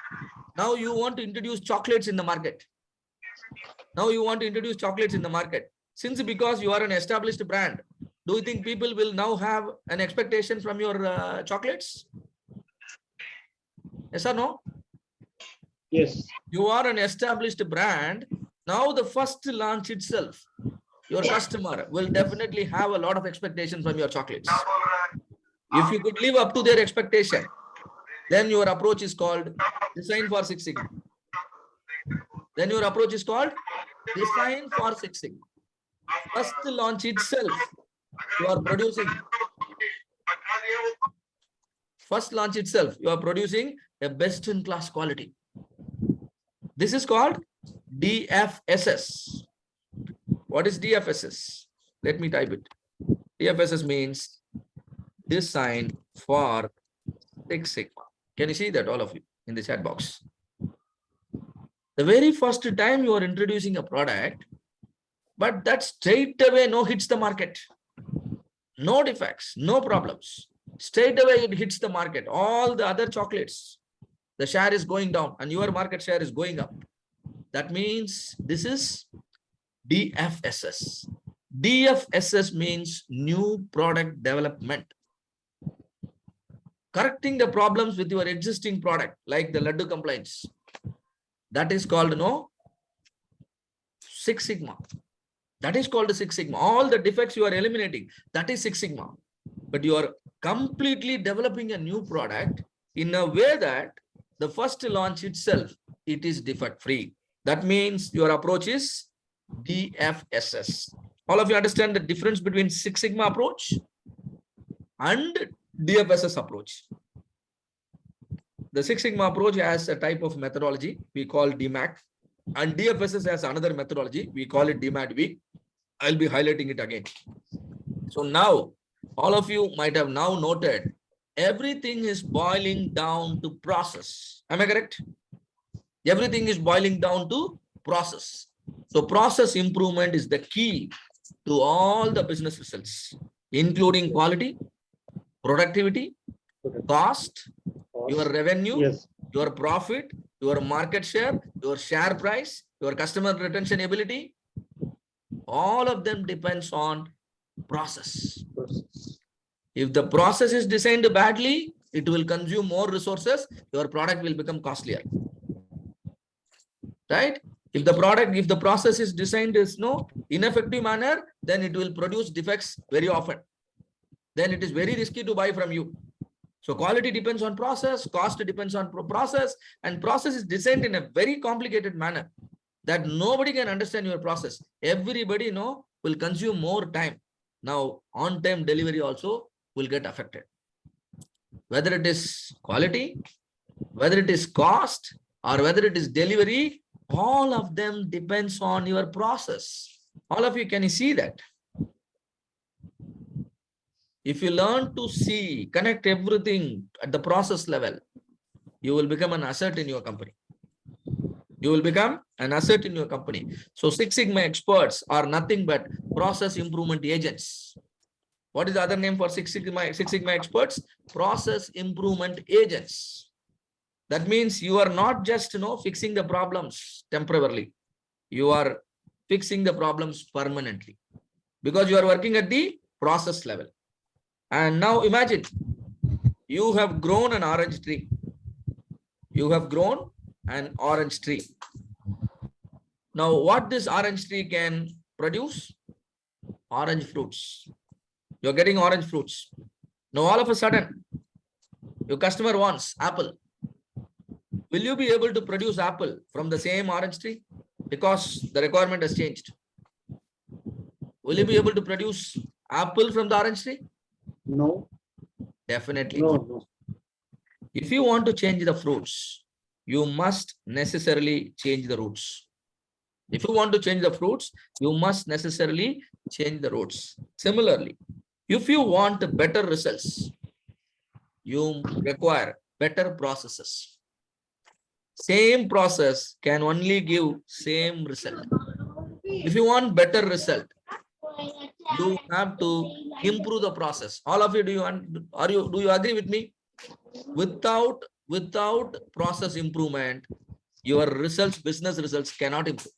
Speaker 1: Now you want to introduce chocolates in the market. Now you want to introduce chocolates in the market. Since because you are an established brand, do you think people will now have an expectation from your chocolates? Yes or no?
Speaker 2: Yes.
Speaker 1: You are an established brand. Now the first launch itself, your customer will definitely have a lot of expectation from your chocolates. If you could live up to their expectation, then your approach is called Design for Six Sigma. Then your approach is called Design for Six Sigma. First launch itself, you are producing. First launch itself, you are producing a best-in-class quality. This is called DFSS. What is DFSS? Let me type it. DFSS means Design for Six Sigma. Can you see that, all of you, in the chat box? The very first time you are introducing a product, but that straight away hits the market. No defects, no problems. Straight away it hits the market. All the other chocolates, the share is going down and your market share is going up. That means this is DFSS. DFSS means new product development. Correcting the problems with your existing product, like the laddu complaints. That is called Six Sigma. That is called Six Sigma. All the defects you are eliminating, that is Six Sigma. But you are completely developing a new product in a way that the first launch itself, it is defect free. That means your approach is DFSS. All of you understand the difference between Six Sigma approach and DFSS approach. The Six Sigma approach has a type of methodology we call DMAIC, and DFSS has another methodology, we call it DMAIC. I'll be highlighting it again. So now, all of you might have now noted, everything is boiling down to process. Am I correct? Everything is boiling down to process. So process improvement is the key to all the business results, including quality, productivity, cost, your revenue,
Speaker 2: Yes.
Speaker 1: your profit, your market share, your share price, your customer retention ability. All of them depends on process. If the process is designed badly, it will consume more resources. Your product will become costlier. Right? If the process is designed in ineffective manner, then it will produce defects very often. Then it is very risky to buy from you. So quality depends on process, cost depends on process, and process is designed in a very complicated manner that nobody can understand your process. Everybody will consume more time. Now, on-time delivery also will get affected. Whether it is quality, whether it is cost, or whether it is delivery, all of them depends on your process. All of you, can you see that? If you learn to see, connect everything at the process level, you will become an asset in your company. You will become an asset in your company. So Six Sigma experts are nothing but process improvement agents. What is the other name for Six Sigma experts? Process improvement agents. That means you are not just fixing the problems temporarily. You are fixing the problems permanently because you are working at the process level. And now imagine you have grown an orange tree. You have grown an orange tree. Now, what this orange tree can produce? Orange fruits. You're getting orange fruits. Now, all of a sudden, your customer wants apple. Will you be able to produce apple from the same orange tree? Because the requirement has changed. Will you be able to produce apple from the orange tree?
Speaker 2: No.
Speaker 1: Definitely
Speaker 2: No,
Speaker 1: not.
Speaker 2: no.
Speaker 1: If you want to change the fruits, you must necessarily change the roots. If you want to change the fruits, you must necessarily change the roots. Similarly, if you want better results, you require better processes. Same process can only give same result. If you want better result, you have to improve the process. All of you, do you agree with me? Without process improvement, your results, business results cannot improve.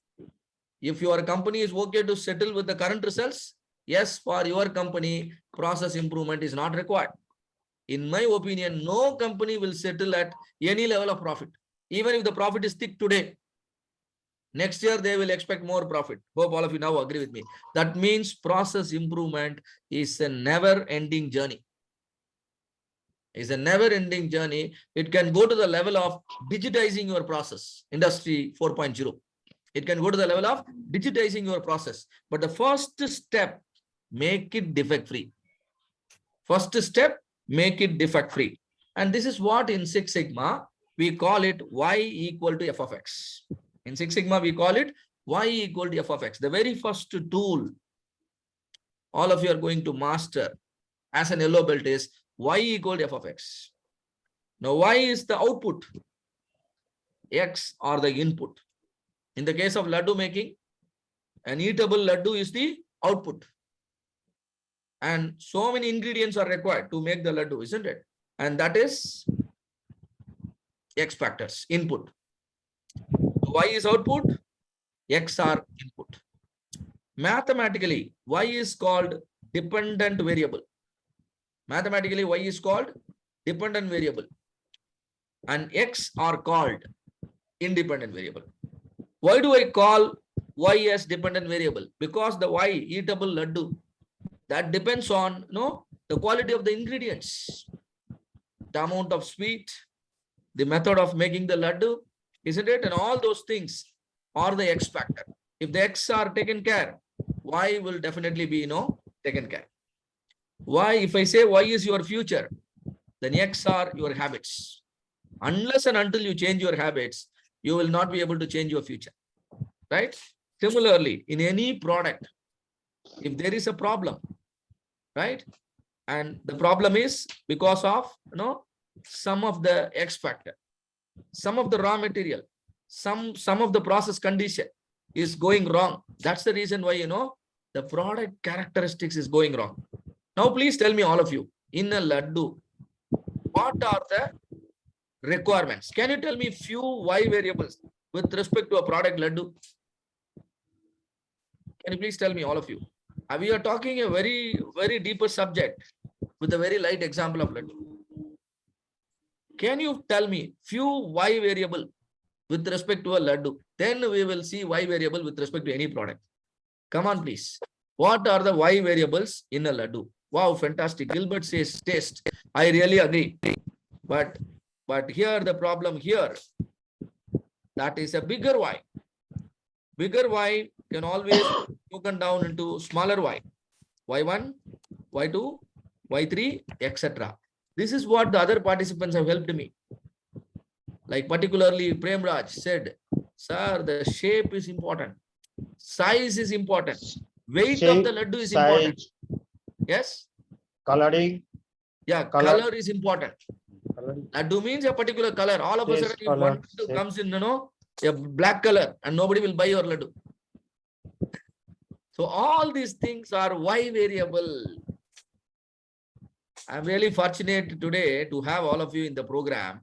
Speaker 1: If your company is okay to settle with the current results, yes, for your company, process improvement is not required. In my opinion, no company will settle at any level of profit. Even if the profit is thick today, next year they will expect more profit. Hope all of you now agree with me. That means process improvement is a never-ending journey. It's a never-ending journey. It can go to the level of digitizing your process, Industry 4.0. It can go to the level of digitizing your process. But the first step, make it defect-free. First step, make it defect-free. And this is what in Six Sigma, we call it Y equal to F of X. In Six Sigma, we call it Y equal to F of X. The very first tool all of you are going to master as an yellow belt is Y equal to F of X. Now, Y is the output. X are the input. In the case of laddu making, an eatable laddu is the output. And so many ingredients are required to make the laddu, isn't it? And that is X factors, input. Y is output, X are input. Mathematically, Y is called dependent variable. Mathematically, Y is called dependent variable. And X are called independent variable. Why do I call Y as dependent variable? Because the Y, eatable laddu, that depends on the quality of the ingredients, the amount of sweet, the method of making the laddu, isn't it? And all those things are the X factor. If the X are taken care, Y will definitely be taken care. Y, if I say Y is your future, then X are your habits. Unless and until you change your habits, you will not be able to change your future, right? Similarly, in any product, if there is a problem, right? And the problem is because of, some of the X factor, some of the raw material, some of the process condition is going wrong. That's the reason why, the product characteristics is going wrong. Now, please tell me, all of you, in a laddu, what are the requirements? Can you tell me few Y variables with respect to a product laddu? Can you please tell me, all of you? We are talking a very, very deeper subject with a very light example of laddu. Can you tell me few Y variable with respect to a laddu. Then we will see Y variable with respect to any product. Come on, please. What are the Y variables in a laddu? Wow, fantastic. Gilbert says taste. I really agree. But here the problem here, that is a bigger Y. Bigger Y can always be broken down into smaller Y. Y1, Y2, Y3, etc. This is what the other participants have helped me. Like particularly Premraj said, sir, the shape is important. Size is important. Weight of the laddu is important. Yes?
Speaker 2: Coloring.
Speaker 1: Yeah, color is important. Laddu means a particular color. All of a sudden, if one laddu comes in, a black color, and nobody will buy your laddu. So all these things are Y variable. I'm really fortunate today to have all of you in the program,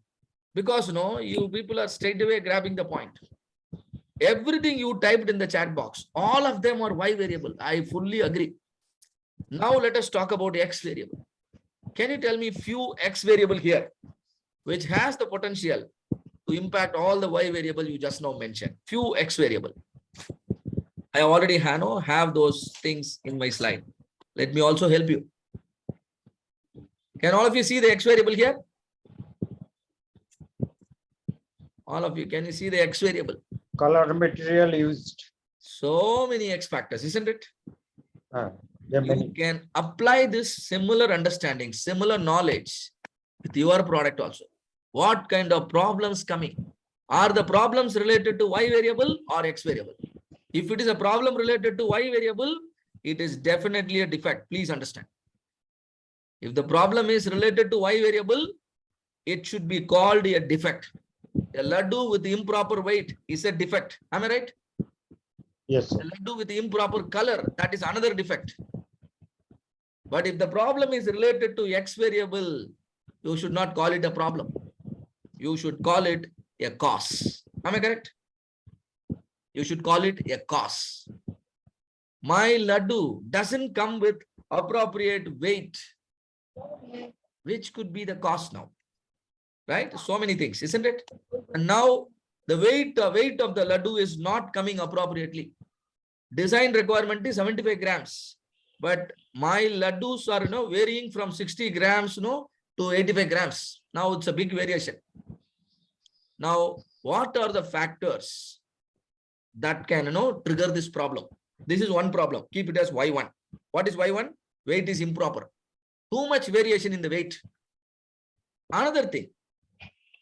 Speaker 1: because you people are straight away grabbing the point. Everything you typed in the chat box, all of them are Y variable. I fully agree. Now let us talk about X variable. Can you tell me few X variable here, which has the potential to impact all the Y variable you just now mentioned? Few X variable. I already have those things in my slide. Let me also help you. Can all of you see the X variable here? All of you, can you see the X variable?
Speaker 2: Color material used.
Speaker 1: So many X factors, isn't it?
Speaker 2: You
Speaker 1: can apply this similar understanding, similar knowledge with your product also. What kind of problems coming? Are the problems related to Y variable or X variable? If it is a problem related to Y variable, it is definitely a defect. Please understand. If the problem is related to Y variable, it should be called a defect. A laddu with improper weight is a defect. Am I right?
Speaker 2: Yes.
Speaker 1: A laddu with improper color, that is another defect. But if the problem is related to X variable, you should not call it a problem. You should call it a cause. Am I correct? You should call it a cause. My laddu doesn't come with appropriate weight. Which could be the cause now? Right? So many things, isn't it? And now the weight of the laddu is not coming appropriately. Design requirement is 75 grams. But my laddus are varying from 60 grams to 85 grams. Now it's a big variation. Now, what are the factors that can trigger this problem? This is one problem. Keep it as Y1. What is Y1? Weight is improper. Too much variation in the weight. Another thing,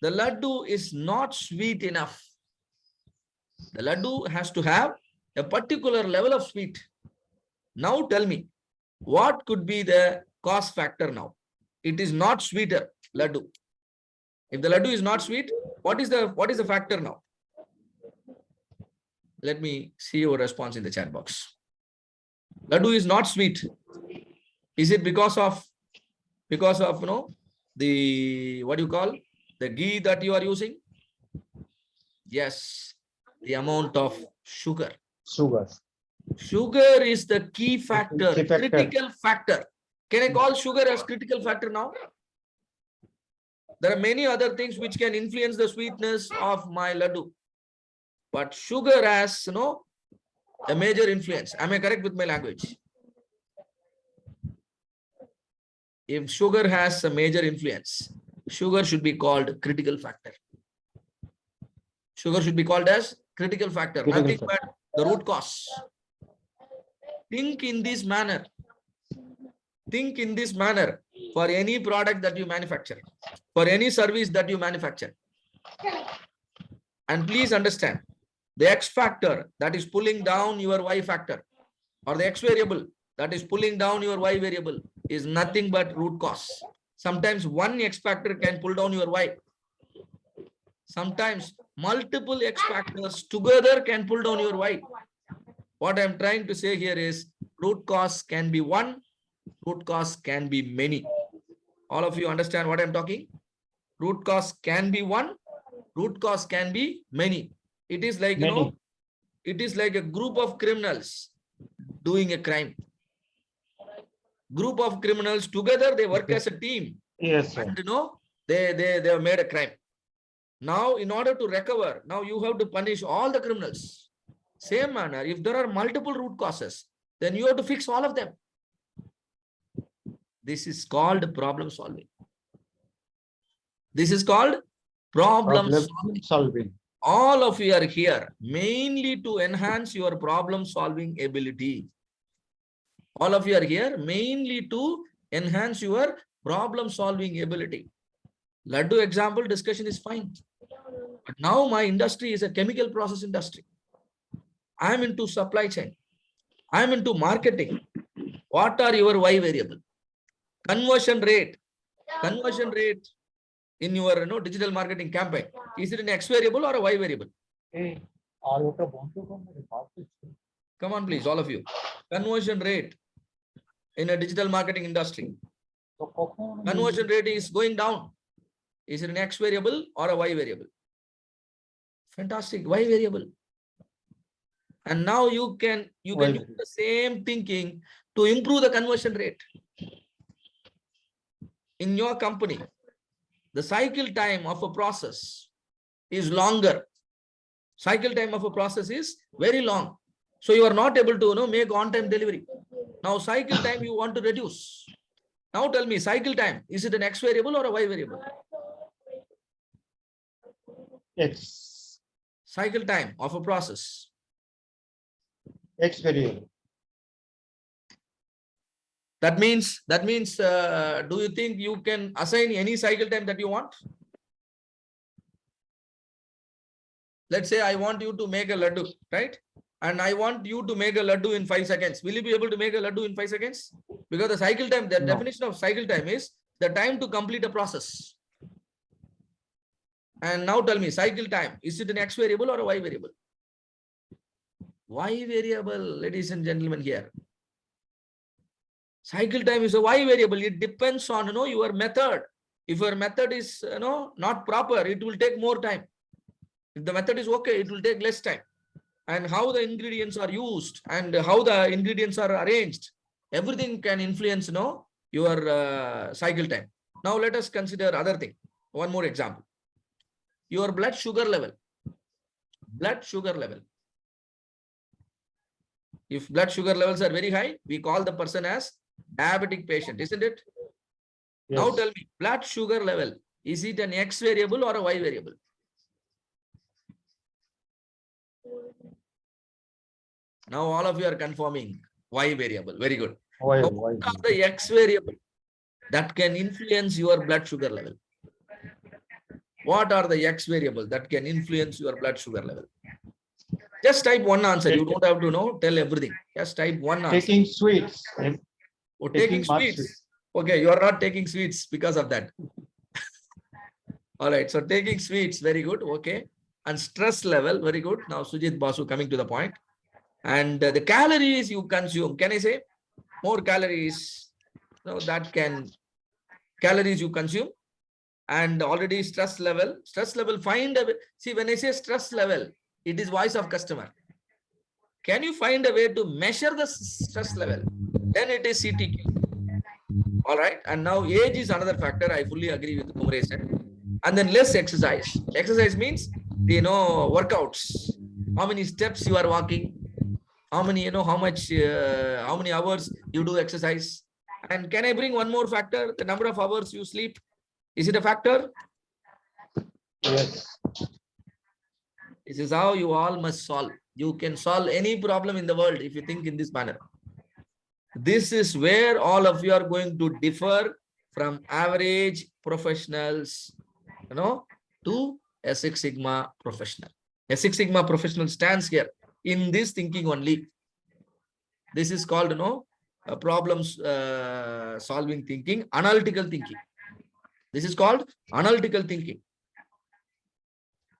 Speaker 1: the laddu is not sweet enough. The laddu has to have a particular level of sweet. Now tell me, what could be the cause factor now? It is not sweeter, laddu. If the laddu is not sweet, what is the factor now? Let me see your response in the chat box. Laddu is not sweet. Is it because of the what do you call the ghee that you are using? Yes, the amount of sugar. Sugar is the key factor, critical factor. Can I call sugar as critical factor now? There are many other things which can influence the sweetness of my laddu, but sugar has a major influence. Am I correct with my language? If sugar has a major influence, sugar should be called critical factor. Sugar should be called as critical factor, nothing but the root cause. Think in this manner. Think in this manner for any product that you manufacture, for any service that you manufacture. And please understand, the X factor that is pulling down your Y factor, or the X variable that is pulling down your Y variable, is nothing but root cause. Sometimes one X factor can pull down your Y. Sometimes multiple X factors together can pull down your Y. What I'm trying to say here is root cause can be one, root cause can be many. All of you understand what I'm talking? Root cause can be one, root cause can be many. It is like, it is like a group of criminals doing a crime. Group of criminals together, they work as a team.
Speaker 2: Yes, sir.
Speaker 1: And they have made a crime. Now, in order to recover, now you have to punish all the criminals. Same manner, if there are multiple root causes, then you have to fix all of them. This is called problem solving. This is called problem solving. All of you are here mainly to enhance your problem solving ability. All of you are here mainly to enhance your problem solving ability. Laddu example discussion is fine. But now my industry is a chemical process industry. I'm into supply chain. I'm into marketing. What are your Y variable? Conversion rate. Conversion rate in your digital marketing campaign. Is it an X variable or a Y variable? Come on, please, all of you. Conversion rate in a digital marketing industry. Conversion rate is going down. Is it an X variable or a Y variable? Fantastic, Y variable. And now you can use the same thinking to improve the conversion rate. In your company, the cycle time of a process is longer. Cycle time of a process is very long. So you are not able to make on-time delivery. Now cycle time you want to reduce. Now tell me, cycle time, is it an X variable or a Y variable?
Speaker 2: X.
Speaker 1: Cycle time of a process.
Speaker 2: X variable.
Speaker 1: That means, do you think you can assign any cycle time that you want? Let's say I want you to make a laddu, right? And I want you to make a laddu in 5 seconds. Will you be able to make a laddu in 5 seconds? Because the cycle time, the definition of cycle time is the time to complete a process. And now tell me, cycle time, is it an X variable or a Y variable? Y variable, ladies and gentlemen here. Cycle time is a Y variable. It depends on your method. If your method is not proper, it will take more time. If the method is okay, it will take less time. And how the ingredients are used and how the ingredients are arranged, everything can influence your cycle time. Now let us consider other thing. One more example. Your blood sugar level. Blood sugar level. If blood sugar levels are very high, we call the person as diabetic patient, isn't it? Yes. Now tell me, blood sugar level, is it an X variable or a Y variable? Now all of you are confirming Y variable. Very good. What are the X variable that can influence your blood sugar level? What are the X variable that can influence your blood sugar level? Just type one answer. You don't have to tell everything. Just type one answer.
Speaker 2: Taking sweets.
Speaker 1: Oh, taking sweets. Okay, you are not taking sweets because of that. All right. So taking sweets, very good. Okay. And stress level, very good. Now Sujit Basu coming to the point. And the calories you consume, can I say more calories? No, that can calories you consume. And already stress level, find a way. See, when I say stress level, it is voice of customer. Can you find a way to measure the stress level? Then it is CTQ. All right. And now age is another factor. I fully agree with Kumaresh. And then less exercise. Exercise means, workouts. How many steps you are walking? How many, how many hours you do exercise? And can I bring one more factor? The number of hours you sleep. Is it a factor?
Speaker 2: Yes.
Speaker 1: This is how you all must solve. You can solve any problem in the world if you think in this manner. This is where all of you are going to differ from average professionals, to a Six Sigma professional. A Six Sigma professional stands here in this thinking only. This is called, a problem solving thinking, analytical thinking. This is called analytical thinking.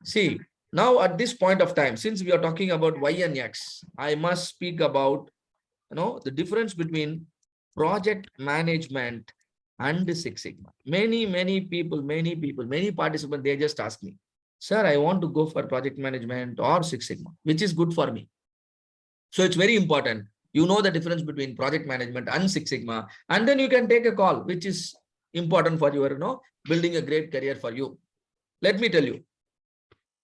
Speaker 1: See, now at this point of time, since we are talking about Y and X, I must speak about, the difference between project management and Six Sigma. Many people, many participants, they just ask me, sir, I want to go for project management or Six Sigma, which is good for me. So it's very important. You know the difference between project management and Six Sigma, and then you can take a call, which is important for your, building a great career for you. Let me tell you,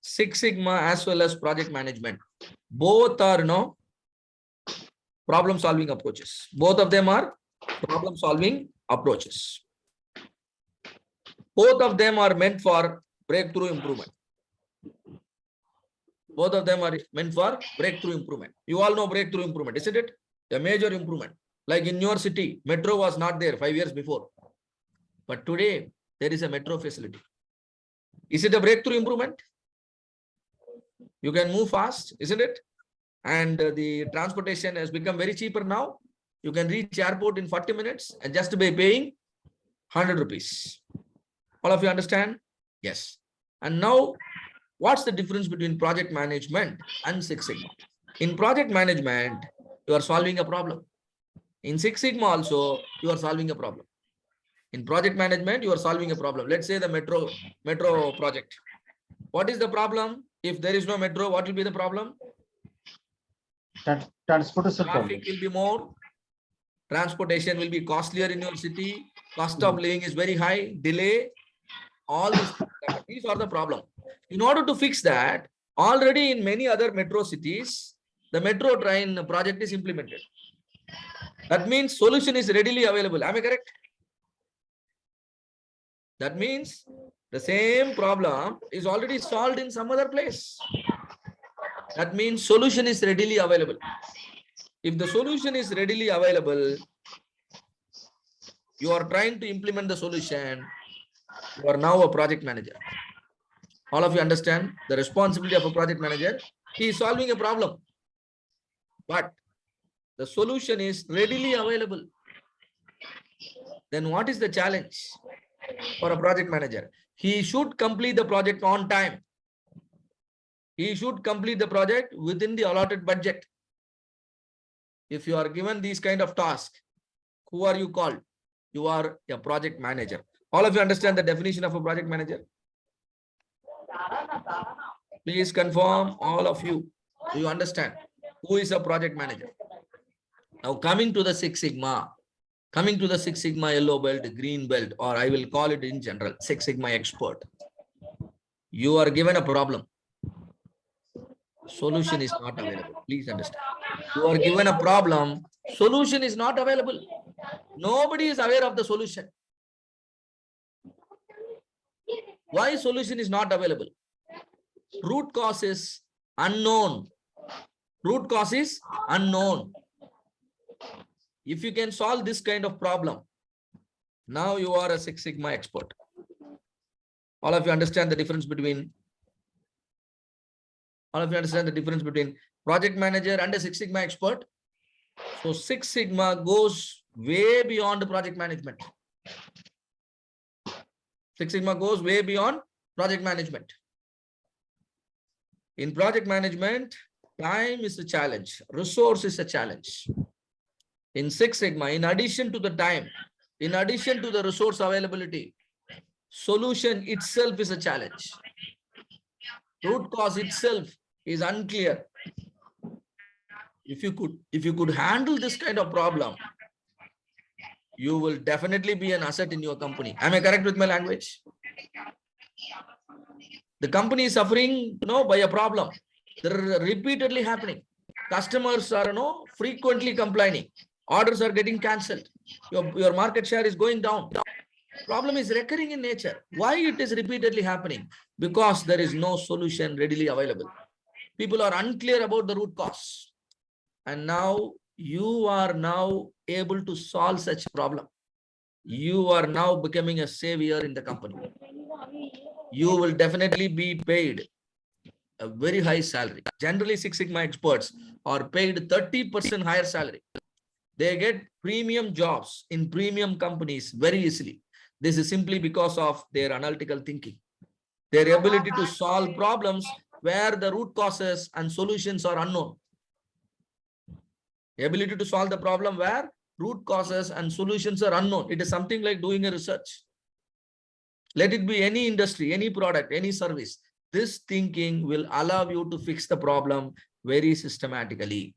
Speaker 1: Six Sigma as well as project management. Both are problem solving approaches. Both of them are problem solving approaches. Both of them are meant for breakthrough improvement. Both of them are meant for breakthrough improvement. You all know breakthrough improvement, isn't it? A major improvement. Like in your city, metro was not there 5 years before. But today, there is a metro facility. Is it a breakthrough improvement? You can move fast, isn't it? And the transportation has become very cheaper now. You can reach airport in 40 minutes and just by paying 100 rupees. All of you understand? Yes. And now, what's the difference between project management and Six Sigma? In project management, you are solving a problem. In Six Sigma also, you are solving a problem. In project management, you are solving a problem. Let's say the metro project. What is the problem? If there is no metro, what will be the problem?
Speaker 2: Transportation problem.
Speaker 1: Traffic will be more. Transportation will be costlier in your city. Cost of living is very high. Delay. All these are the problem. In order to fix that, already in many other metro cities, the metro train project is implemented. That means solution is readily available. Am I correct? That means the same problem is already solved in some other place. That means solution is readily available. If the solution is readily available, you are trying to implement the solution, you are now a project manager. All of you understand the responsibility of a project manager. He is solving a problem, but the solution is readily available. Then what is the challenge for a project manager? He should complete the project on time. He should complete the project within the allotted budget. If you are given these kind of tasks, who are you called? You are a project manager. All of you understand the definition of a project manager? Please confirm, all of you. Do you understand who is a project manager? Now coming to the Six Sigma. Coming to the Six Sigma yellow belt, green belt, or I will call it in general, Six Sigma expert. You are given a problem. Solution is not available. Please understand. You are given a problem. Solution is not available. Nobody is aware of the solution. Why solution is not available? Root cause is unknown. Root cause is unknown. If you can solve this kind of problem, now you are a Six Sigma expert. All of you understand the difference between project manager and a Six Sigma expert? So Six Sigma goes way beyond project management. Six Sigma goes way beyond project management. In project management, time is a challenge. Resource is a challenge. In Six Sigma, in addition to the time, in addition to the resource availability, solution itself is a challenge. Root cause itself is unclear. If you could handle this kind of problem, you will definitely be an asset in your company. Am I correct with my language? The company is suffering, by a problem. They're repeatedly happening. Customers are, frequently complaining. Orders are getting cancelled. Your market share is going down. Problem is recurring in nature. Why it is repeatedly happening? Because there is no solution readily available. People are unclear about the root cause. And now you are now able to solve such problem. You are now becoming a savior in the company. You will definitely be paid a very high salary. Generally, Six Sigma experts are paid 30% higher salary. They get premium jobs in premium companies very easily. This is simply because of their analytical thinking, their ability to solve problems where the root causes and solutions are unknown. The ability to solve the problem where root causes and solutions are unknown. It is something like doing a research. Let it be any industry, any product, any service. This thinking will allow you to fix the problem very systematically.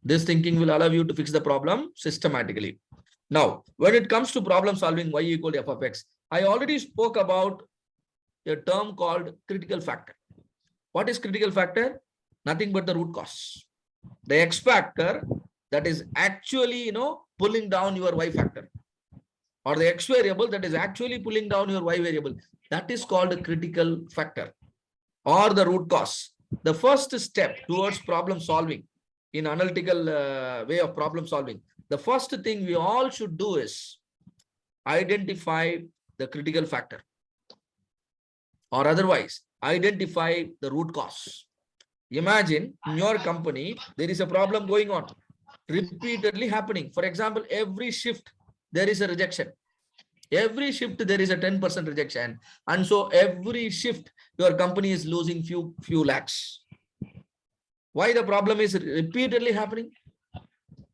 Speaker 1: This thinking will allow you to fix the problem systematically. Now, when it comes to problem solving, y equal to f of x, I already spoke about a term called critical factor. What is critical factor? Nothing but the root cause. The X factor that is actually, pulling down your Y factor, or the X variable that is actually pulling down your Y variable. That is called a critical factor or the root cause. The first step towards problem solving in analytical way of problem solving, the first thing we all should do is identify the critical factor, or otherwise identify the root cause. Imagine in your company, there is a problem going on, repeatedly happening. For example, every shift, there is a rejection. Every shift, there is a 10% rejection. And so every shift, your company is losing few lakhs. Why the problem is repeatedly happening?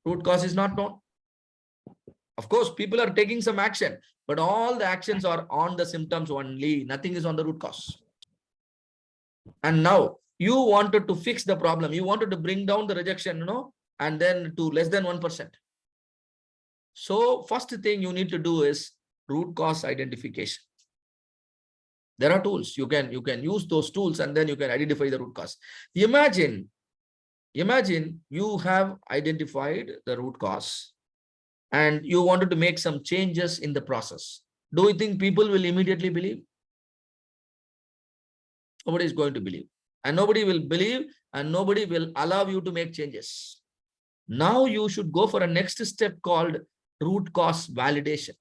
Speaker 1: Root cause is not known. Of course, people are taking some action, but all the actions are on the symptoms only. Nothing is on the root cause. And now you wanted to fix the problem. You wanted to bring down the rejection, and then to less than 1%. So first thing you need to do is root cause identification. There are tools. You can use those tools, and then you can identify the root cause. Imagine you have identified the root cause and you wanted to make some changes in the process. Do you think people will immediately believe? Nobody is going to believe, and nobody will believe, and nobody will allow you to make changes. Now you should go for a next step called root cause validation.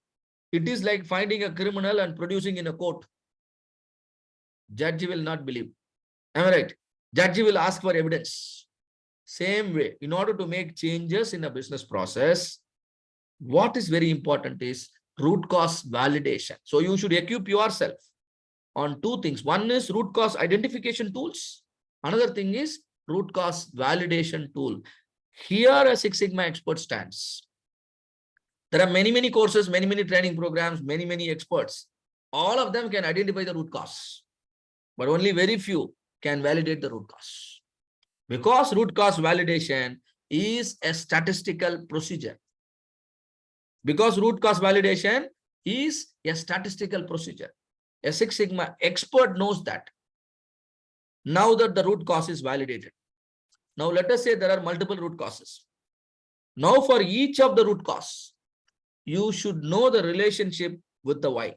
Speaker 1: It is like finding a criminal and producing in a court. Judge will not believe. Am I right? Judge will ask for evidence. Same way, in order to make changes in a business process, what is very important is root cause validation. So you should equip yourself on two things. One is root cause identification tools. Another thing is root cause validation tool. Here a Six Sigma expert stands. There are many courses, many training programs, many experts. All of them can identify the root cause, but only very few can validate the root cause. Because root cause validation is a statistical procedure. Because root cause validation is a statistical procedure. A Six Sigma expert knows that. Now that the root cause is validated. Now let us say there are multiple root causes. Now for each of the root cause, you should know the relationship with the why.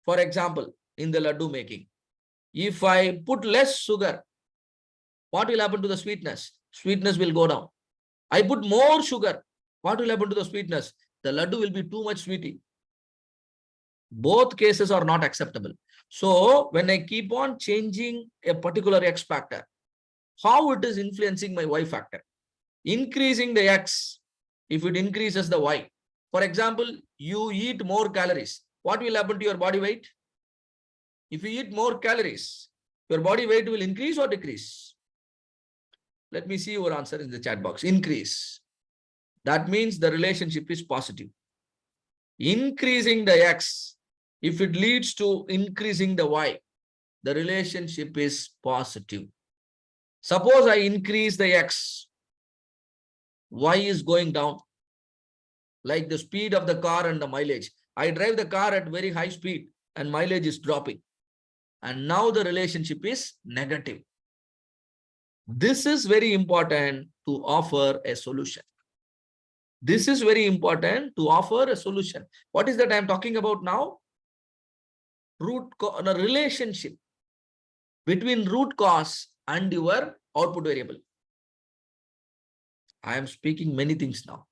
Speaker 1: For example, in the laddu making, if I put less sugar, what will happen to the sweetness? Sweetness will go down. I put more sugar. What will happen to the sweetness? The laddu will be too much sweetie. Both cases are not acceptable. So when I keep on changing a particular X factor, how it is influencing my Y factor? Increasing the X, if it increases the Y. For example, you eat more calories. What will happen to your body weight? If you eat more calories, your body weight will increase or decrease? Let me see your answer in the chat box. Increase. That means the relationship is positive. Increasing the X, if it leads to increasing the Y, the relationship is positive. Suppose I increase the X, Y is going down, like the speed of the car and the mileage. I drive the car at very high speed and mileage is dropping. And now the relationship is negative. This is very important to offer a solution. This is very important to offer a solution. What is that I am talking about now? A relationship between root cause and your output variable. I am speaking many things now.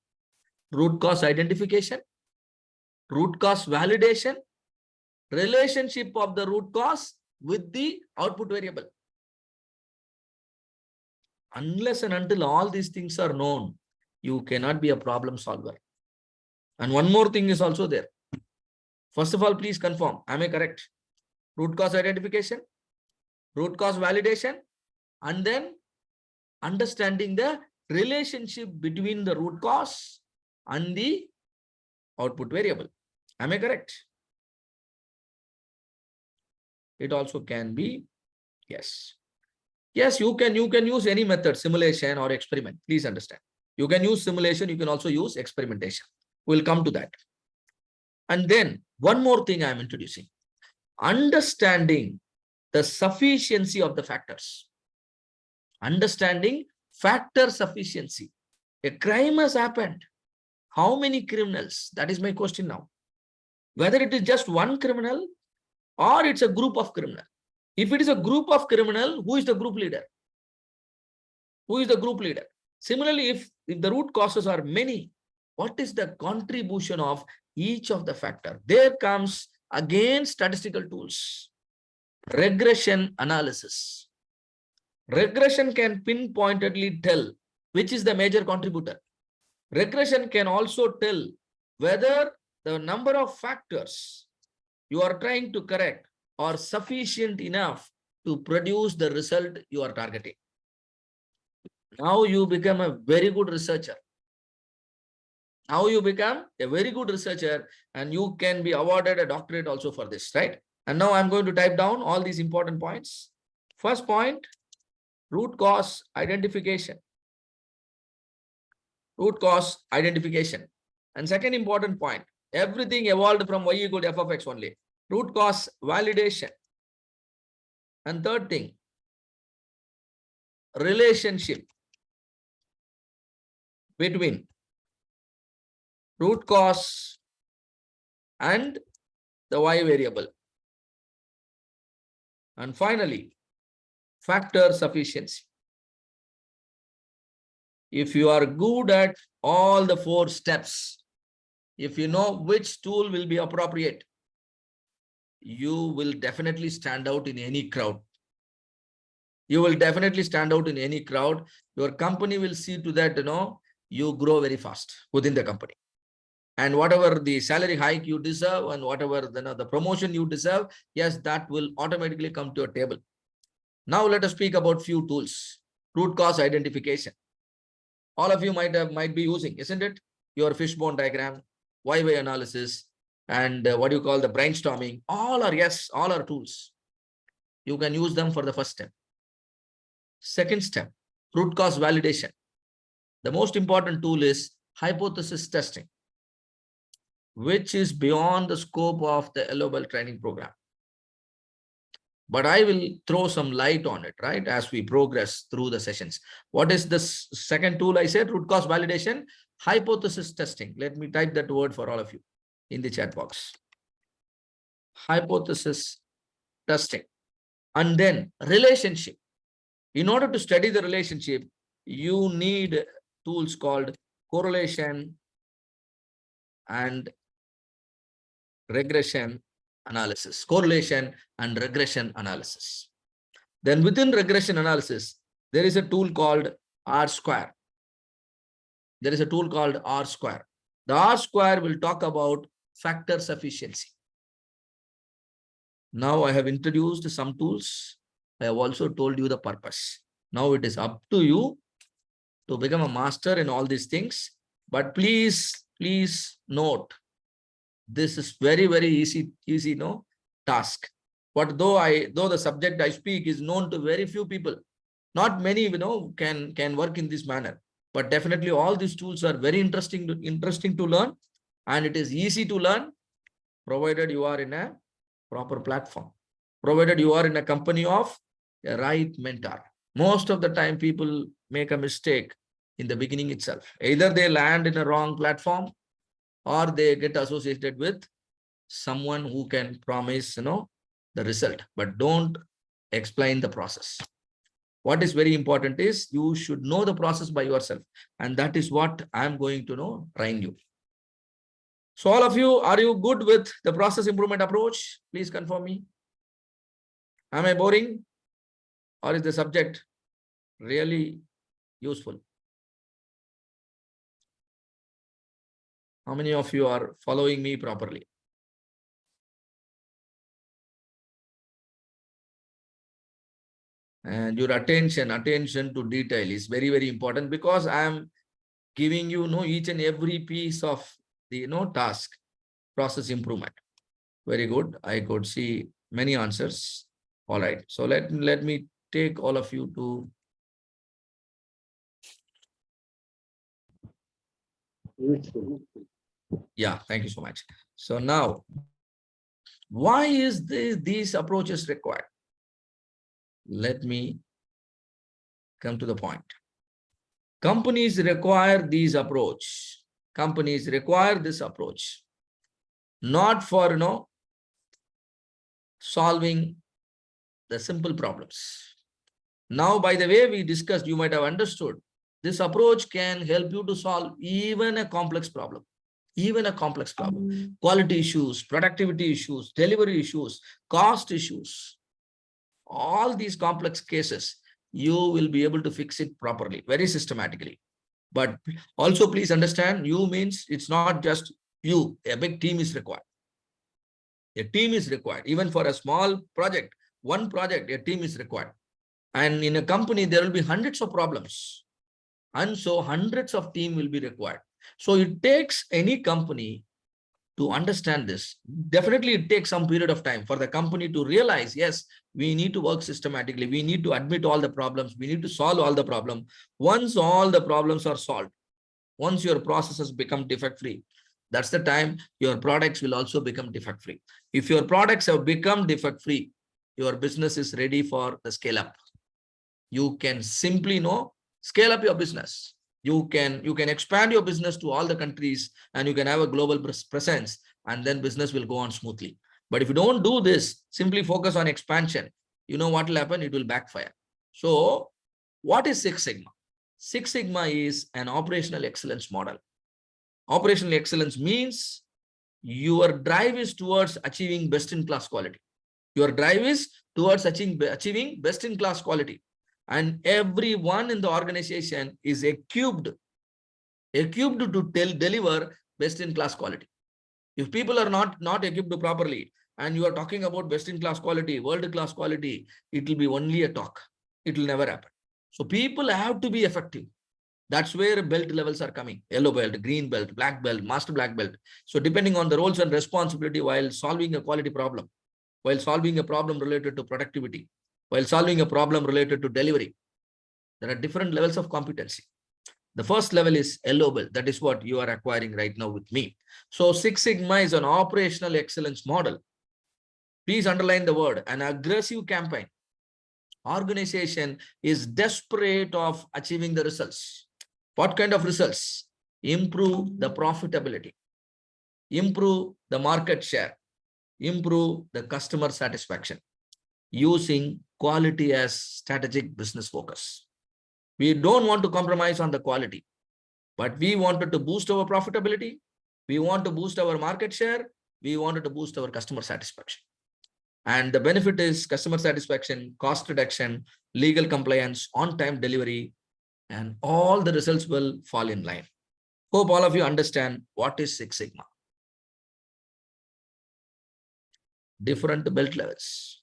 Speaker 1: Root cause identification, root cause validation, relationship of the root cause with the output variable. Unless and until all these things are known, you cannot be a problem solver. And one more thing is also there. First of all, please confirm, am I correct? Root cause identification, root cause validation, and then understanding the relationship between the root cause and the output variable. Am I correct? It also can be yes. Yes, you can use any method, simulation or experiment. Please understand. You can use simulation, you can also use experimentation. We'll come to that. And then one more thing I am introducing. understanding the sufficiency of the factors. Understanding factor sufficiency. A crime has happened. How many criminals? That is my question now. Whether it is just one criminal or it's a group of criminal. If it is a group of criminal, who is the group leader? Who is the group leader? Similarly, if the root causes are many, what is the contribution of each of the factor? There comes again statistical tools. Regression analysis. Regression can pinpointedly tell which is the major contributor. Regression can also tell whether the number of factors you are trying to correct are sufficient enough to produce the result you are targeting. Now you become a very good researcher. Now you become a very good researcher and you can be awarded a doctorate also for this, right? And now I'm going to type down all these important points. First point, root cause identification. Root cause identification. And second important point, everything evolved from y equal to f of x only. Root cause validation. And third thing, relationship between root cause and the y variable. And finally, factor sufficiency. If you are good at all the 4 steps, if you know which tool will be appropriate, you will definitely stand out in any crowd. You will definitely stand out in any crowd. Your company will see to that, you grow very fast within the company. And whatever the salary hike you deserve and whatever the promotion you deserve, yes, that will automatically come to your table. Now let us speak about few tools. Root cause identification. All of you might be using, isn't it? Your fishbone diagram, Y-way analysis, and what you call the brainstorming. All are tools. You can use them for the first step. Second step, root cause validation. The most important tool is hypothesis testing, which is beyond the scope of the LOBEL training program. But I will throw some light on it, right, as we progress through the sessions. What is this second tool I said? Root cause validation, hypothesis testing. Let me type that word for all of you in the chat box. Hypothesis testing. And then relationship. In order to study the relationship, you need tools called correlation and regression analysis. Correlation and regression analysis. Then within regression analysis, there is a tool called R-square. There is a tool called R-square. The R-square will talk about factor sufficiency. Now I have introduced some tools. I have also told you the purpose. Now it is up to you to become a master in all these things. But please note, this is very, very easy task. But though the subject I speak is known to very few people, not many can work in this manner. But definitely all these tools are very interesting to learn, and it is easy to learn, provided you are in a proper platform, provided you are in a company of a right mentor. Most of the time people make a mistake in the beginning itself. Either they land in a wrong platform or they get associated with someone who can promise the result but don't explain the process. What is very important is you should know the process by yourself, and that is what I'm going to train you. So all of you, are you good with the process improvement approach? Please confirm me. Am I boring, or is the subject really useful? How many of you are following me properly? And your attention to detail is very, very important, because I am giving you each and every piece of the task, process improvement. Very good. I could see many answers. All right. So let me take all of you to. Yeah, thank you so much. So now Why is these approaches required? Let me come to the point. Companies require these approach. Companies require this approach, not for solving the simple problems. Now, by the way we discussed, you might have understood this approach can help you to solve even a complex problem. Even a complex problem, quality issues, productivity issues, delivery issues, cost issues, all these complex cases, you will be able to fix it properly, very systematically. But also please understand, you means it's not just you, a big team is required. A team is required. Even for a small project, one project, a team is required. And in a company, there will be hundreds of problems. And so hundreds of team will be required. So it takes any company to understand this. Definitely it takes some period of time for the company to realize, yes, we need to work systematically. We need to admit all the problems. We need to solve all the problems. Once all the problems are solved, once your processes become defect-free, that's the time your products will also become defect-free. If your products have become defect-free, your business is ready for the scale up. You can simply scale up your business. You can expand your business to all the countries, and you can have a global presence, and then business will go on smoothly. But if you don't do this, simply focus on expansion, you know what will happen? It will backfire. So what is Six Sigma? Six Sigma is an operational excellence model. Operational excellence means your drive is towards achieving best-in-class quality. Your drive is towards achieving best-in-class quality. And everyone in the organization is equipped to deliver best-in-class quality. If people are not equipped properly, and you are talking about best-in-class quality, world-class quality, it will be only a talk. It will never happen. So people have to be effective. That's where belt levels are coming. Yellow belt, green belt, black belt, master black belt. So depending on the roles and responsibility while solving a quality problem, while solving a problem related to productivity, while solving a problem related to delivery, there are different levels of competency. The first level is yellow belt. That is what you are acquiring right now with me. So Six Sigma is an operational excellence model. Please underline the word, an aggressive campaign. Organization is desperate of achieving the results. What kind of results? Improve the profitability, improve the market share, improve the customer satisfaction, using quality as strategic business focus. We don't want to compromise on the quality, but we wanted to boost our profitability. We want to boost our market share. We wanted to boost our customer satisfaction. And the benefit is customer satisfaction, cost reduction, legal compliance, on-time delivery, and all the results will fall in line. Hope all of you understand what is Six Sigma. Different belt levels.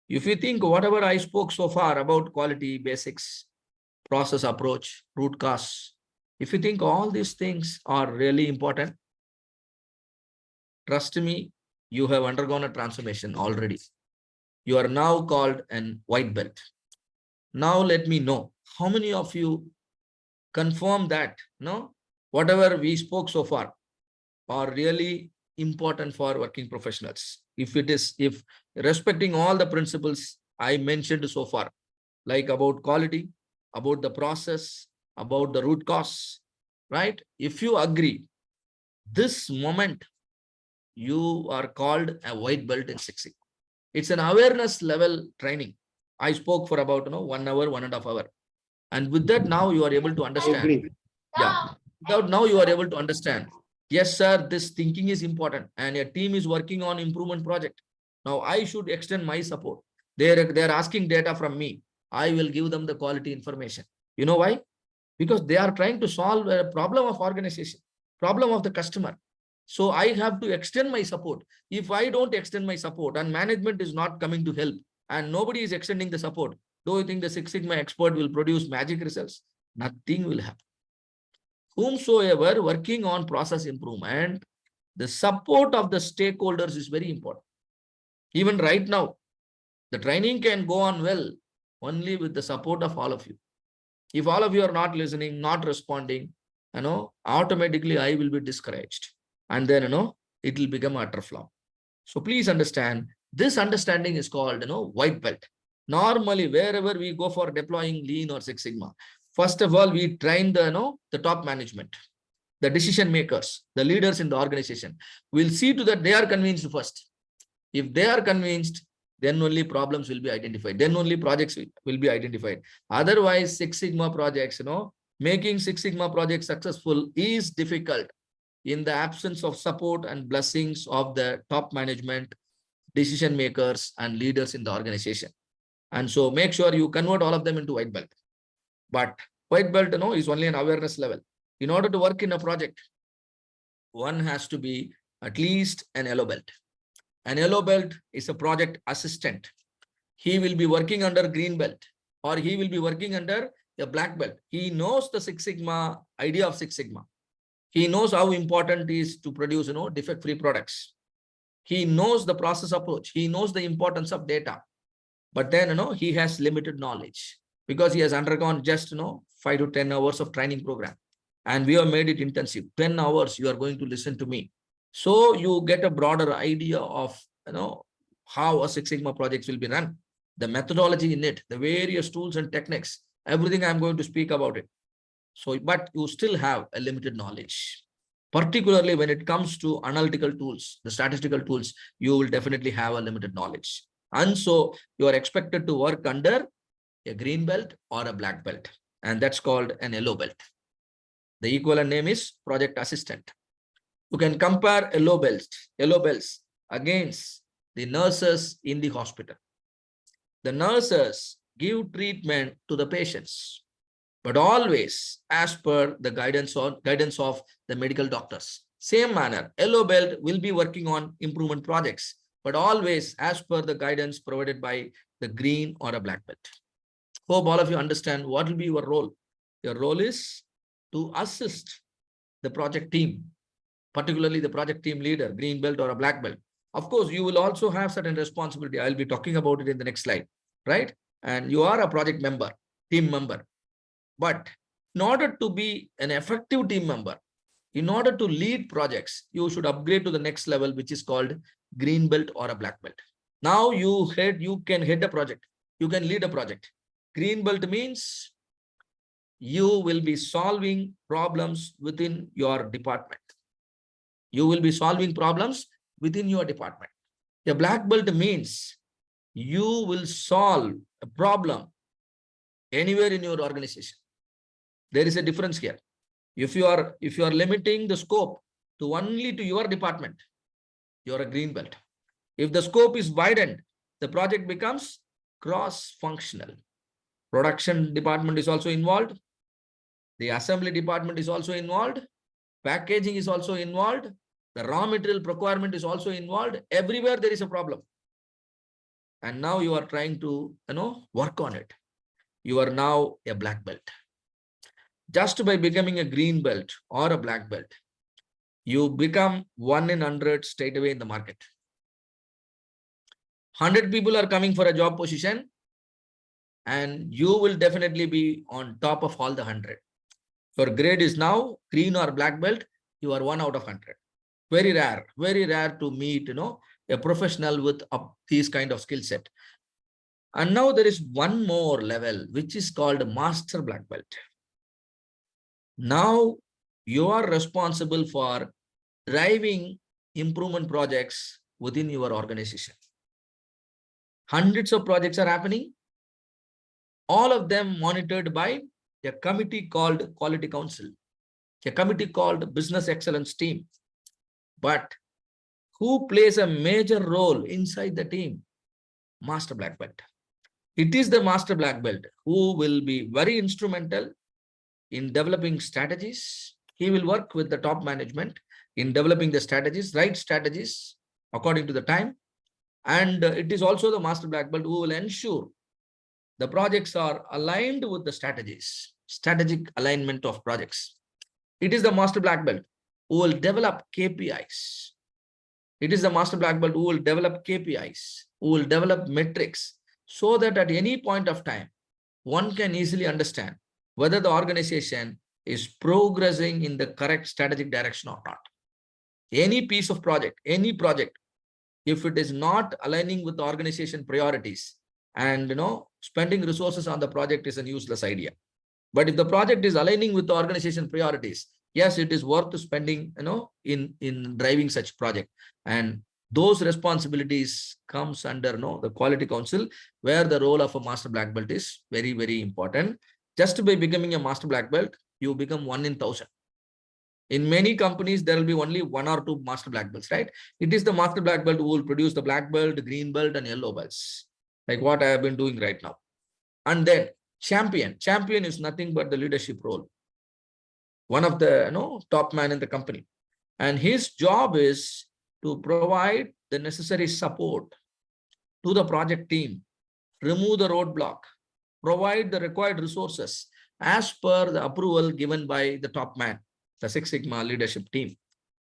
Speaker 1: If you think whatever I spoke so far about quality, basics, process approach, root cause, if you think all these things are really important, trust me, you have undergone a transformation already. You are now called an white belt. Now let me know how many of you confirm that whatever we spoke so far are really important for working professionals. If respecting all the principles I mentioned so far, like about quality, about the process, about the root cause, right? If you agree, this moment you are called a white belt in Six Sigma. It's an awareness level training. I spoke for about 1 hour, 1.5 hours. And with that, now you are able to understand. Yeah. Now you are able to understand. Yes, sir, this thinking is important and a team is working on improvement project. Now I should extend my support. They're asking data from me. I will give them the quality information. You know why? Because they are trying to solve a problem of organization, problem of the customer. So I have to extend my support. If I don't extend my support and management is not coming to help and nobody is extending the support, do you think the Six Sigma expert will produce magic results? Nothing will happen. Whomsoever working on process improvement, the support of the stakeholders is very important. Even right now, the training can go on well only with the support of all of you. If all of you are not listening, not responding, automatically I will be discouraged. And then, it will become utter flop. So please understand, this understanding is called, white belt. Normally, wherever we go for deploying Lean or Six Sigma, first of all, we train the top management, the decision makers, the leaders in the organization. We'll see to that they are convinced first. If they are convinced, then only problems will be identified. Then only projects will be identified. Otherwise, Six Sigma projects, making Six Sigma projects successful is difficult in the absence of support and blessings of the top management, decision makers, and leaders in the organization. And so make sure you convert all of them into white belt. But white belt, is only an awareness level. In order to work in a project, one has to be at least an yellow belt. An yellow belt is a project assistant. He will be working under green belt, or he will be working under a black belt. He knows the Six Sigma, idea of Six Sigma. He knows how important it is to produce, defect-free products. He knows the process approach. He knows the importance of data. But then, he has limited knowledge because he has undergone just, 5 to 10 hours of training program. And we have made it intensive. 10 hours, you are going to listen to me. So you get a broader idea of, how a Six Sigma projects will be run, the methodology in it, the various tools and techniques, everything I'm going to speak about it. So, but you still have a limited knowledge, particularly when it comes to analytical tools, the statistical tools, you will definitely have a limited knowledge. And so you are expected to work under a green belt or a black belt, and that's called an yellow belt. The equivalent name is project assistant. You can compare yellow belts against the nurses in the hospital. The nurses give treatment to the patients, but always as per the guidance of the medical doctors. Same manner, yellow belt will be working on improvement projects, but always as per the guidance provided by the green or a black belt. Hope all of you understand what will be your role. Your role is to assist the project team, particularly the project team leader, green belt or a black belt. Of course, you will also have certain responsibility. I'll be talking about it in the next slide, right? And you are a project member, team member. But in order to be an effective team member, in order to lead projects, you should upgrade to the next level, which is called green belt or a black belt. Now you can head a project. You can lead a project. Green belt means you will be solving problems within your department. You will be solving problems within your department. A black belt means you will solve a problem anywhere in your organization. There is a difference here. If you are limiting the scope to only to your department, you're a green belt. If the scope is widened, the project becomes cross-functional. Production department is also involved. The assembly department is also involved. Packaging is also involved. The raw material procurement is also involved. Everywhere there is a problem. And now you are trying to, work on it. You are now a black belt. Just by becoming a green belt or a black belt, you become 1 in 100 straight away in the market. 100 people are coming for a job position, and you will definitely be on top of all the 100. Your grade is now green or black belt. You are 1 out of 100. Very rare to meet, a professional with these kind of skill set. And now there is one more level, which is called master black belt. Now you are responsible for driving improvement projects within your organization. Hundreds of projects are happening, all of them monitored by a committee called Quality Council, a committee called Business Excellence Team. But who plays a major role inside the team? Master black belt. It is the master black belt who will be very instrumental in developing strategies. He will work with the top management in developing the strategies, right strategies according to the time. And it is also the master black belt who will ensure the projects are aligned with the strategies, strategic alignment of projects. It is the master black belt who will develop KPIs. It is the master black belt who will develop KPIs, who will develop metrics, so that at any point of time, one can easily understand whether the organization is progressing in the correct strategic direction or not. Any piece of project, any project, if it is not aligning with the organization priorities, and spending resources on the project is a useless idea. But if the project is aligning with the organization priorities, yes, it is worth spending, in driving such project. And those responsibilities comes under the quality council, where the role of a master black belt is very, very important. Just by becoming a master black belt, you become 1 in 1,000. In many companies, there will be only 1 or 2 master black belts, right? It is the master black belt who will produce the black belt, green belt, and yellow belts, like what I have been doing right now. And then champion. Champion is nothing but the leadership role. One of the top man in the company. And his job is to provide the necessary support to the project team, remove the roadblock, provide the required resources as per the approval given by the top man, the Six Sigma leadership team.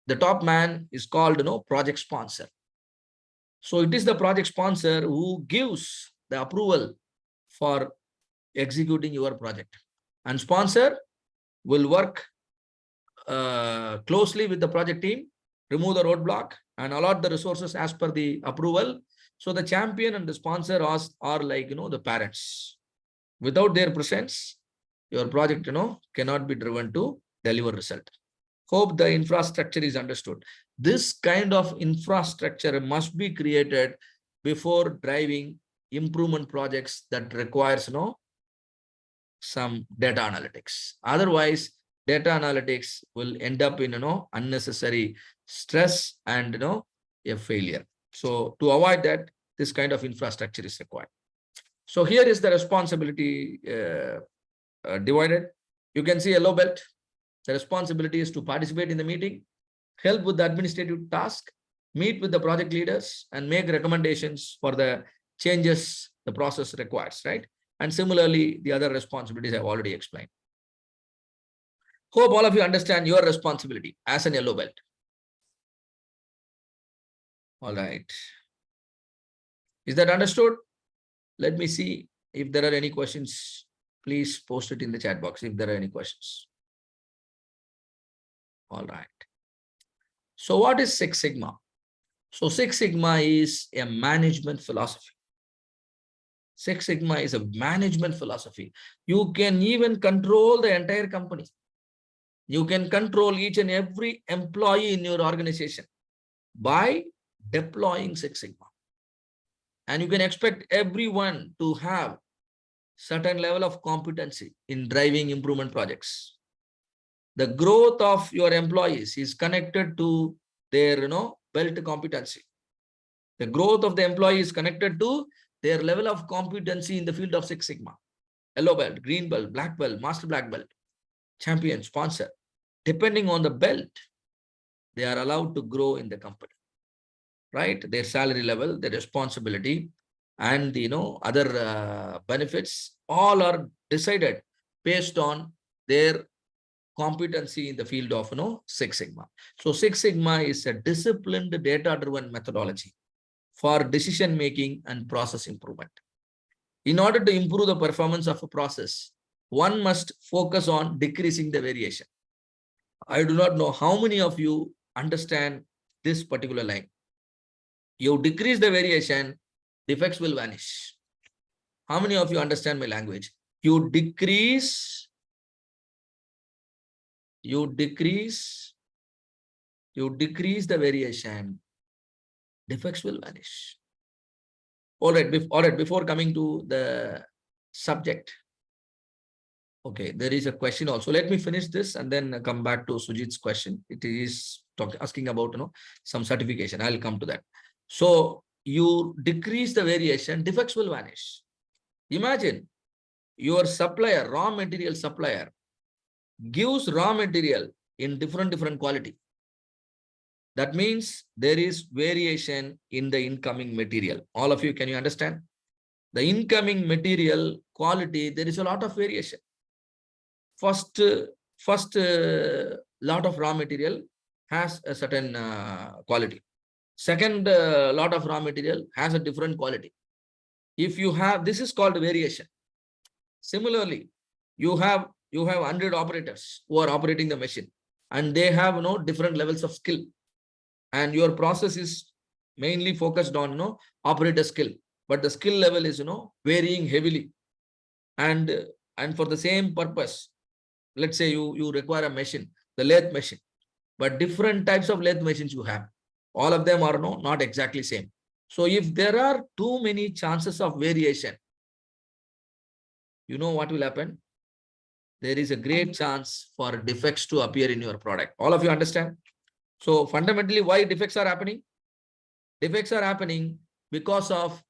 Speaker 1: The top man is called project sponsor. So it is the project sponsor who gives the approval for executing your project. And sponsor will work closely with the project team, remove the roadblock, and allot the resources as per the approval. So the champion and the sponsor are like the parents. Without their presence, your project cannot be driven to deliver result. Hope the infrastructure is understood. This kind of infrastructure must be created before driving improvement projects that requires some data analytics. Otherwise, data analytics will end up in unnecessary stress and a failure. So to avoid that, this kind of infrastructure is required. So here is the responsibility divided. You can see yellow belt. The responsibility is to participate in the meeting, help with the administrative task, meet with the project leaders, and make recommendations for the changes the process requires, right? And similarly, the other responsibilities I've already explained. Hope all of you understand your responsibility as an yellow belt. All right. Is that understood? Let me see if there are any questions. Please post it in the chat box if there are any questions. All right. So what is Six Sigma? So Six Sigma is a management philosophy. Six Sigma is a management philosophy. You can even control the entire company. You can control each and every employee in your organization by deploying Six Sigma. And you can expect everyone to have certain level of competency in driving improvement projects. The growth of your employees is connected to their belt competency. The growth of the employee is connected to their level of competency in the field of Six Sigma. Yellow belt, green belt, black belt, master black belt, champion, sponsor. Depending on the belt, they are allowed to grow in the company, right? Their salary level, their responsibility, and the other benefits all are decided based on their competency in the field of Six Sigma. So Six Sigma is a disciplined data-driven methodology for decision making and process improvement. In order to improve the performance of a process, one must focus on decreasing the variation. I do not know how many of you understand this particular line. You decrease the variation, defects will vanish. How many of you understand my language? You decrease the variation, defects will vanish. All right, before coming to the subject. Okay, there is a question also. Let me finish this and then come back to Sujit's question. It is asking about some certification. I'll come to that. So you decrease the variation, defects will vanish. Imagine your supplier, raw material supplier, gives raw material in different quality. That means there is variation in the incoming material. All of you, can you understand? The incoming material quality, there is a lot of variation. First lot of raw material has a certain quality. Second lot of raw material has a different quality. If you have, this is called variation. Similarly, you have 100 operators who are operating the machine, and they have different levels of skill, and your process is mainly focused on, operator skill, but the skill level is, varying heavily. And for the same purpose, let's say you require a machine, the lathe machine, but different types of lathe machines you have. All of them are not exactly same. So if there are too many chances of variation, you know what will happen? There is a great chance for defects to appear in your product. All of you understand? So fundamentally, why defects are happening? Defects are happening because of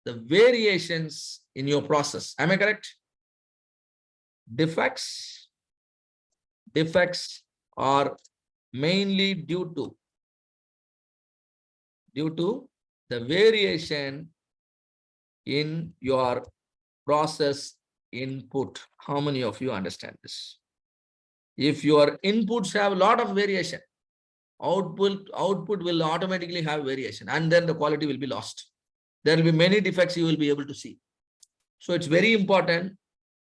Speaker 1: the variations in your process. Am I correct? Defects are mainly due to the variation in your process input. How many of you understand this? If your inputs have a lot of variation, output will automatically have variation, and then the quality will be lost. There will be many defects you will be able to see. So it's very important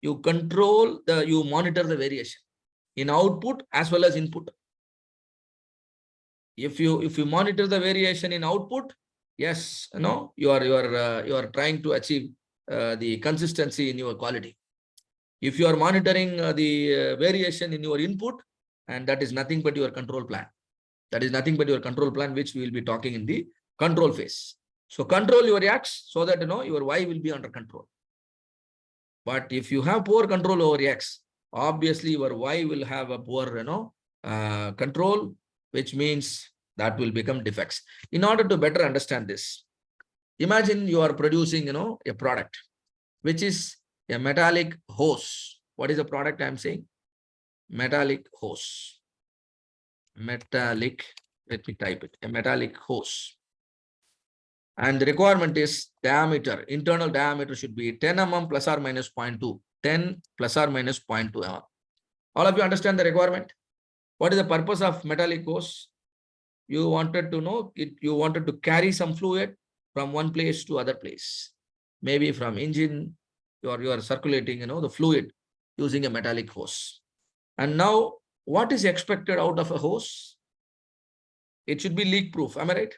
Speaker 1: you monitor the variation in output as well as input. If you monitor the variation in output, yes, you are trying to achieve the consistency in your quality. If you are monitoring the variation in your input, and that is nothing but your control plan. That is nothing but your control plan, which we will be talking in the control phase. So control your X so that your Y will be under control. But if you have poor control over X, obviously your Y will have a poor control, which means that will become defects. In order to better understand this, imagine you are producing a product which is a metallic hose. What is the product I am saying? Metallic hose. Metallic, let me type it, a metallic hose. And the requirement is diameter, internal diameter should be 10 mm plus or minus 0.2, 10 plus or minus 0.2 mm. All of you understand the requirement? What is the purpose of metallic hose? You wanted to know it, you wanted to carry some fluid from one place to other place. Maybe from engine, you are circulating, the fluid using a metallic hose. And now, what is expected out of a hose? It should be leak proof. Am I right?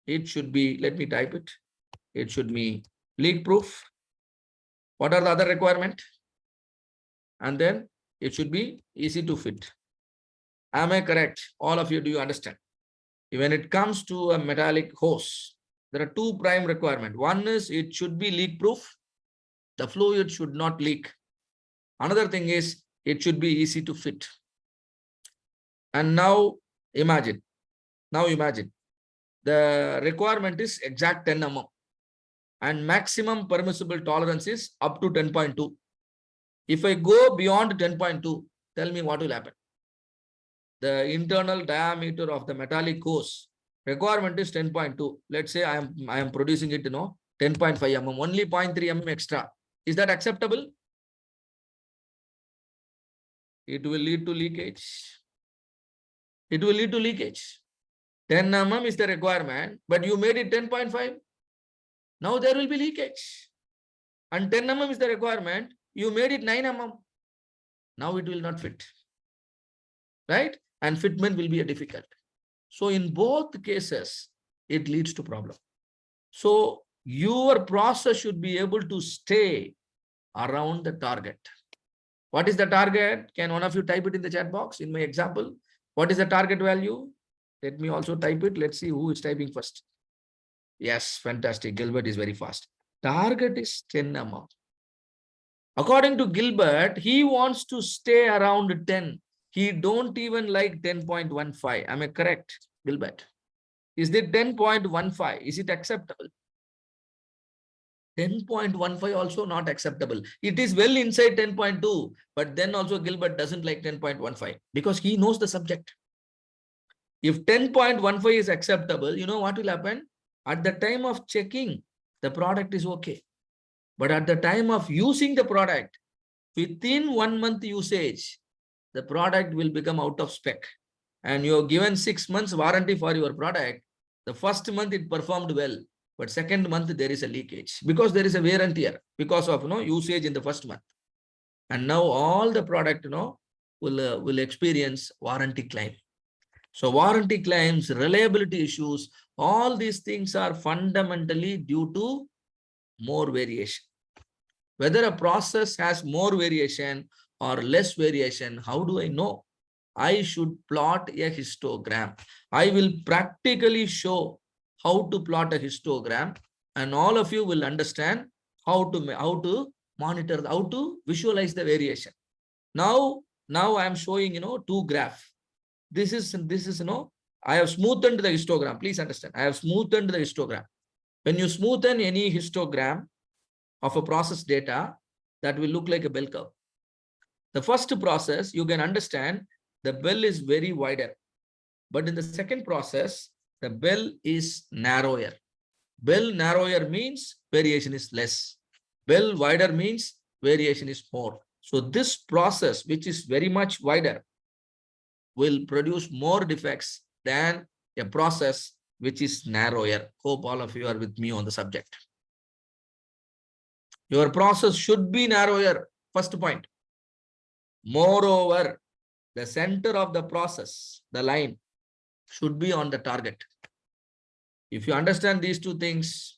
Speaker 1: It should be, let me type it. It should be leak proof. What are the other requirements? And then it should be easy to fit. Am I correct? All of you, do you understand? When it comes to a metallic hose, there are two prime requirements. One is it should be leak proof. The fluid should not leak. Another thing is it should be easy to fit. And now imagine, the requirement is exact 10 mm and maximum permissible tolerance is up to 10.2. If I go beyond 10.2, tell me what will happen. The internal diameter of the metallic hose requirement is 10.2. Let's say I am producing it, 10.5 mm, only 0.3 mm extra. Is that acceptable? It will lead to leakage. It will lead to leakage. 10 mm is the requirement, but you made it 10.5. Now there will be leakage. And 10 mm is the requirement. You made it 9 mm. Now it will not fit. Right? And fitment will be a difficult. So in both cases, it leads to problem. So your process should be able to stay around the target. What is the target? Can one of you type it in the chat box in my example? What is the target value? Let me also type it. Let's see who is typing first. Yes, fantastic. Gilbert is very fast. Target is 10 mm. According to Gilbert, he wants to stay around 10. He don't even like 10.15. Am I correct, Gilbert? Is it 10.15? Is it acceptable? 10.15 also not acceptable. It is well inside 10.2, but then also Gilbert doesn't like 10.15 because he knows the subject. If 10.15 is acceptable, you know what will happen? At the time of checking, the product is okay. But at the time of using the product, within 1 month usage, the product will become out of spec. And you have given 6 months warranty for your product. The first month it performed well, but second month there is a leakage because there is a wear and tear because of usage in the first month. And now all the product will experience warranty claim. So warranty claims, reliability issues, all these things are fundamentally due to more variation. Whether a process has more variation or less variation, how do I know? I should plot a histogram. I will practically show how to plot a histogram, and all of you will understand how to monitor, how to visualize the variation. Now I am showing, two graphs. This is, I have smoothened the histogram. Please understand. I have smoothened the histogram. When you smoothen any histogram of a process data, that will look like a bell curve. The first process, you can understand the bell is very wider. But in the second process, the bell is narrower. Bell narrower means variation is less. Bell wider means variation is more. So this process, which is very much wider, will produce more defects than a process which is narrower. Hope all of you are with me on the subject. Your process should be narrower. First point. Moreover, the center of the process, the line, should be on the target. If you understand these two things,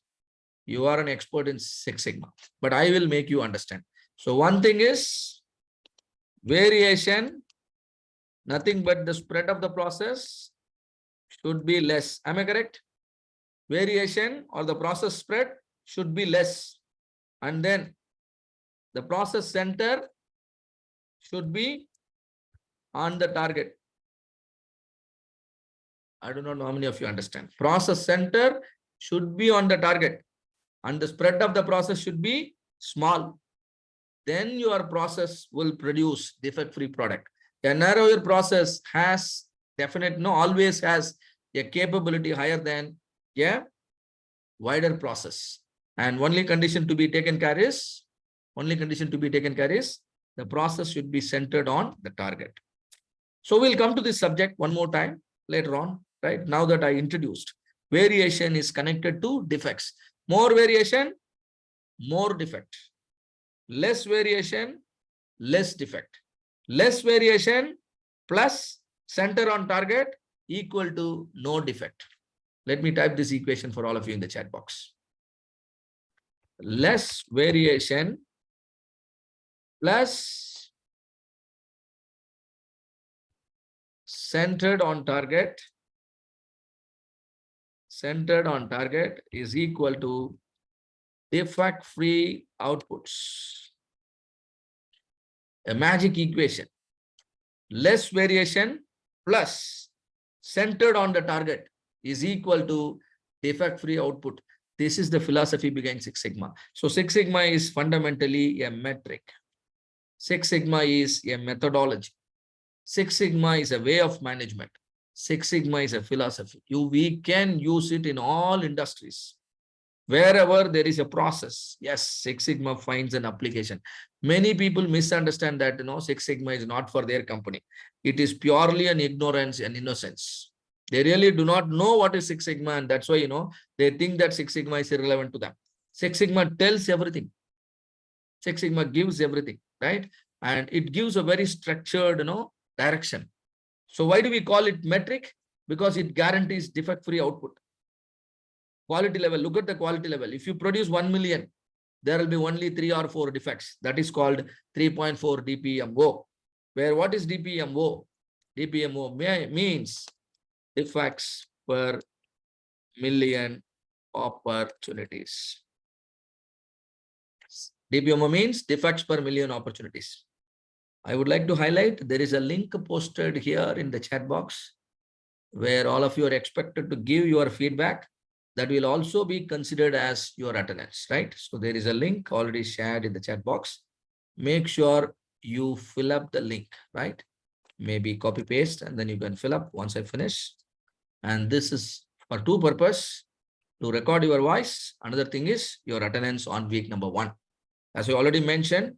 Speaker 1: you are an expert in Six Sigma, but I will make you understand. So one thing is variation, nothing but the spread of the process should be less. Am I correct? Variation or the process spread should be less. And then the process center should be on the target. I do not know how many of you understand. Process center should be on the target and the spread of the process should be small. Then your process will produce defect-free product. A narrower process has always has a capability higher than a wider process. And only condition to be taken care is the process should be centered on the target. So we'll come to this subject one more time later on, right? Now that I introduced, variation is connected to defects. More variation, more defect. Less variation, less defect. Less variation plus center on target equal to no defect. Let me type this equation for all of you in the chat box. Less variation plus centered on target is equal to defect-free outputs. A magic equation. Less variation plus centered on the target is equal to defect-free output. This is the philosophy behind Six Sigma. So Six Sigma is fundamentally a metric. Six Sigma is a methodology. Six Sigma is a way of management. Six Sigma is a philosophy. We can use it in all industries. Wherever there is a process, yes, Six Sigma finds an application. Many people misunderstand that, Six Sigma is not for their company. It is purely an ignorance and innocence. They really do not know what is Six Sigma, and that's why, they think that Six Sigma is irrelevant to them. Six Sigma tells everything. Six Sigma gives everything, right? And it gives a very structured, direction. So why do we call it metric? Because it guarantees defect-free output. Quality level, look at the quality level. If you produce 1 million, there will be only 3 or 4 defects. That is called 3.4 DPMO. Where what is DPMO? DPMO means defects per million opportunities. DPMO means defects per million opportunities. I would like to highlight, there is a link posted here in the chat box where all of you are expected to give your feedback. That will also be considered as your attendance, right? So there is a link already shared in the chat box. Make sure you fill up the link, right? Maybe copy paste and then you can fill up once I finish. And this is for two purposes: to record your voice. Another thing is your attendance on week number 1. As I already mentioned,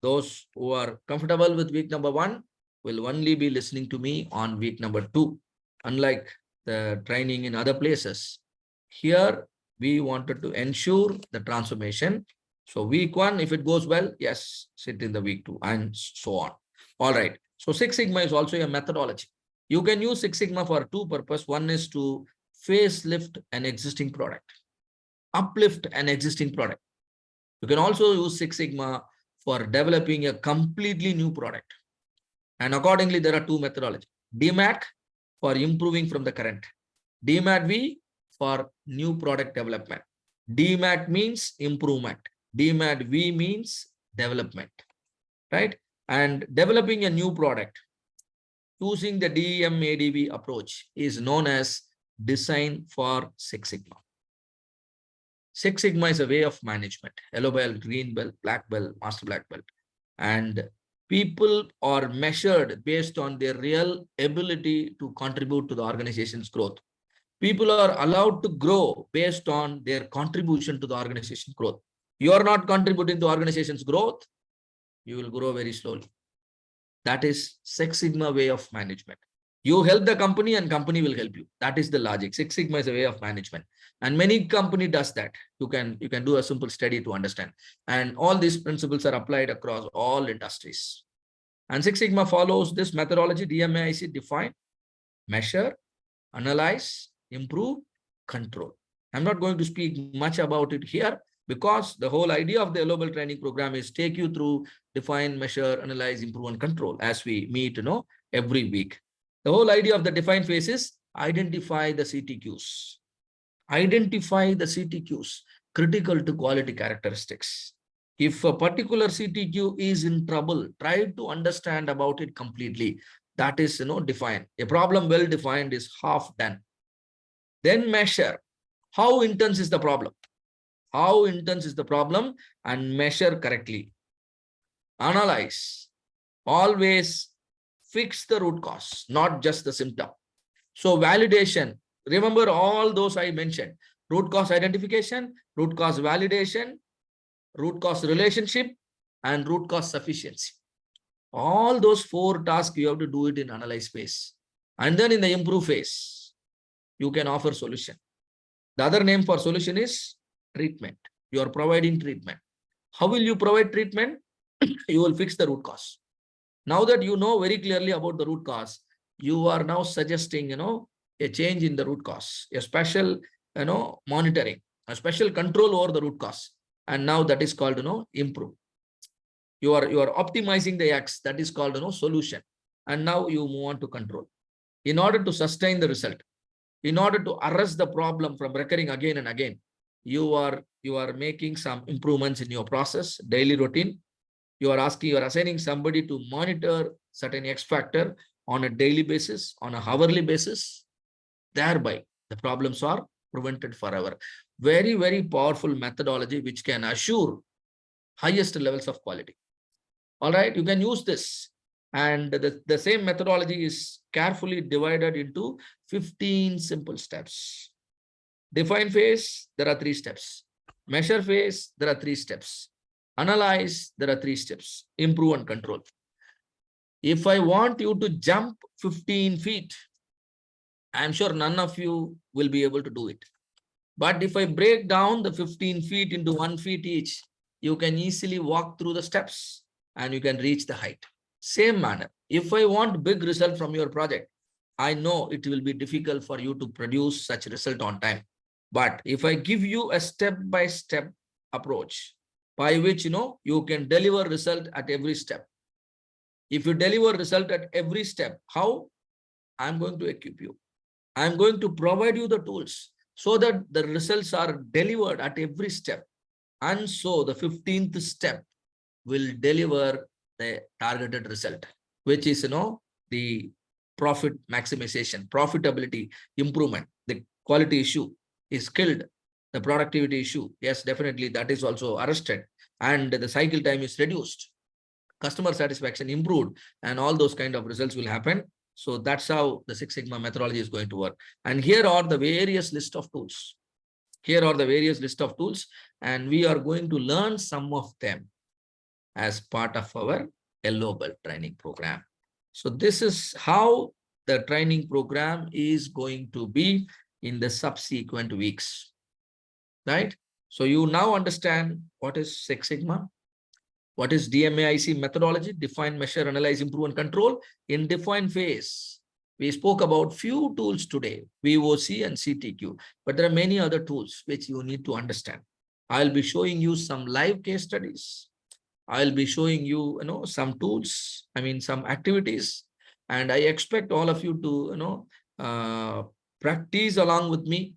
Speaker 1: those who are comfortable with week number 1 will only be listening to me on week number 2. Unlike the training in other places, here we wanted to ensure the transformation. So week 1, if it goes well, yes, sit in the week 2 and so on. All right. So Six Sigma is also a methodology. You can use Six Sigma for two purposes. One is to facelift an existing product, uplift an existing product. You can also use Six Sigma for developing a completely new product. And accordingly, there are two methodologies. DMAIC for improving from the current. DMAIC for new product development. DMAIC means improvement. DMAIC means development, right? And developing a new product using the DMAIC approach is known as design for Six Sigma. Six Sigma is a way of management, yellow belt, green belt, black belt, master black belt. And people are measured based on their real ability to contribute to the organization's growth. People are allowed to grow based on their contribution to the organization's growth. You are not contributing to organization's growth, you will grow very slowly. That is Six Sigma way of management. You help the company and company will help you. That is the logic. Six Sigma is a way of management. And many company does that. You can do a simple study to understand. And all these principles are applied across all industries. And Six Sigma follows this methodology, DMAIC: define, measure, analyze, improve, control. I'm not going to speak much about it here because the whole idea of the yellow belt training program is take you through define, measure, analyze, improve, and control as we meet, every week. The whole idea of the define phase is identify the CTQs. Identify the CTQs, critical to quality characteristics. If a particular CTQ is in trouble, try to understand about it completely. That is, define. A problem well defined is half done. Then measure. How intense is the problem? How intense is the problem, and measure correctly. Analyze. Always fix the root cause, not just the symptom. So validation, remember all those I mentioned: root cause identification, root cause validation, root cause relationship, and root cause sufficiency. All those four tasks you have to do it in analyze phase. And then in the improve phase, you can offer solution. The other name for solution is treatment. You are providing treatment. How will you provide treatment? You will fix the root cause. Now that you know very clearly about the root cause, you are now suggesting, a change in the root cause, a special, monitoring, a special control over the root cause. And now that is called, improve. You are optimizing the X, that is called, solution. And now you move on to control. In order to sustain the result, in order to arrest the problem from recurring again and again, you are making some improvements in your process, daily routine. You are assigning somebody to monitor certain X factor on a daily basis, on a hourly basis. Thereby, the problems are prevented forever. Very, very powerful methodology which can assure highest levels of quality. All right, you can use this. And the same methodology is carefully divided into 15 simple steps. Define phase, there are 3 steps. Measure phase, there are 3 steps. Analyze, there are 3 steps. Improve and control. If I want you to jump 15 feet, I'm sure none of you will be able to do it. But if I break down the 15 feet into 1 feet each, you can easily walk through the steps and you can reach the height. Same manner, if I want big result from your project, I know it will be difficult for you to produce such result on time. But if I give you a step-by-step approach by which, you can deliver result at every step. If you deliver result at every step, how? I'm going to equip you. I'm going to provide you the tools so that the results are delivered at every step. And so the 15th step will deliver the targeted result, which is, the profit maximization, profitability improvement. The quality issue is killed. The productivity issue, yes, definitely that is also arrested. And the cycle time is reduced. Customer satisfaction improved, and all those kind of results will happen. So that's how the Six Sigma methodology is going to work. And here are the various list of tools. Here are the various list of tools, and we are going to learn some of them as part of our yellow belt training program. So this is how the training program is going to be in the subsequent weeks, right? So you now understand what is Six Sigma, what is DMAIC methodology: define, measure, analyze, improve, and control. In define phase, We spoke about few tools today, VOC and CTQ, but there are many other tools which you need to understand. I'll be showing you some live case studies. I'll be showing you, some tools, some activities, and I expect all of you to, practice along with me.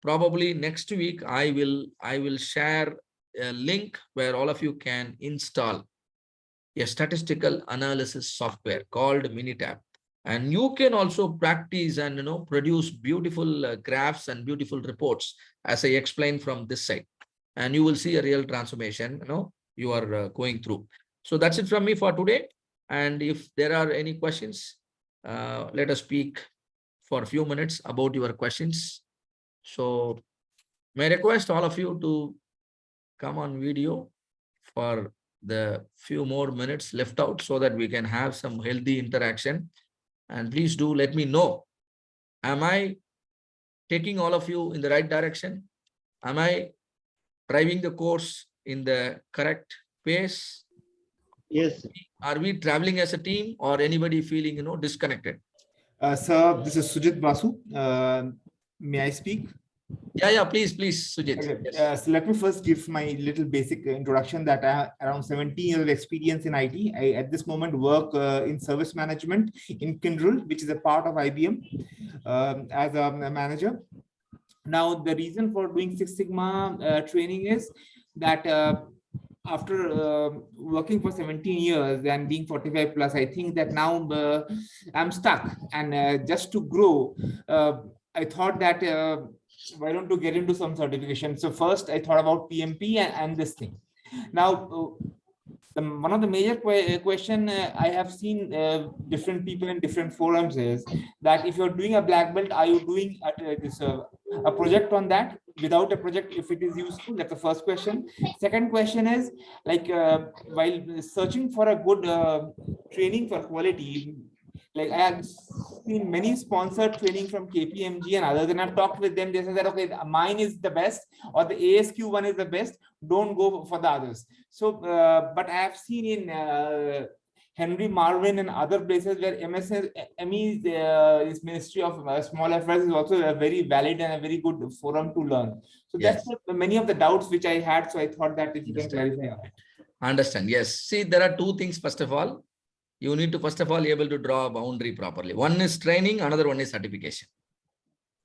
Speaker 1: Probably next week, I will share a link where all of you can install a statistical analysis software called Minitab. And you can also practice and produce beautiful graphs and beautiful reports as I explained from this side. And you will see a real transformation you are going through. So that's it from me for today. And if there are any questions, let us speak for a few minutes about your questions. So may I request all of you to come on video for the few more minutes left out so that we can have some healthy interaction. And please do let me know, am I taking all of you in the right direction? Am I driving the course in the correct pace?
Speaker 2: Yes.
Speaker 1: Are we traveling as a team or anybody feeling, disconnected?
Speaker 3: Sir, this is Sujit Basu. May I speak?
Speaker 1: Yeah, please, Sujit.
Speaker 3: Okay.
Speaker 1: Yes.
Speaker 3: So let me first give my little basic introduction that I have around 17 years of experience in IT. I, at this moment, work in service management in Kyndryl, which is a part of IBM, as a manager. Now, the reason for doing Six Sigma training is that after working for 17 years and being 45 plus, I think that now I'm stuck. And just to grow, I thought that why don't you get into some certification? So first I thought about PMP and this thing. Now, one of the major question I have seen different people in different forums is that if you're doing a black belt, are you doing a project on that? Without a project, if it is useful? That's the first question. Second question is, like, while searching for a good training for quality, like I have seen many sponsored training from KPMG and others, and I've talked with them. They said that, okay, mine is the best, or the ASQ one is the best. Don't go for the others. So, but I have seen in Henry Marvin and other places where MSME is Ministry of Small Affairs is also a very valid and a very good forum to learn. So
Speaker 1: Yes.
Speaker 3: that's many of the doubts which I had. So I thought that if you can clarify on it.
Speaker 1: Understand. Yes. See, there are two things. First of all, you need to first of all be able to draw a boundary properly. One is training, another one is certification.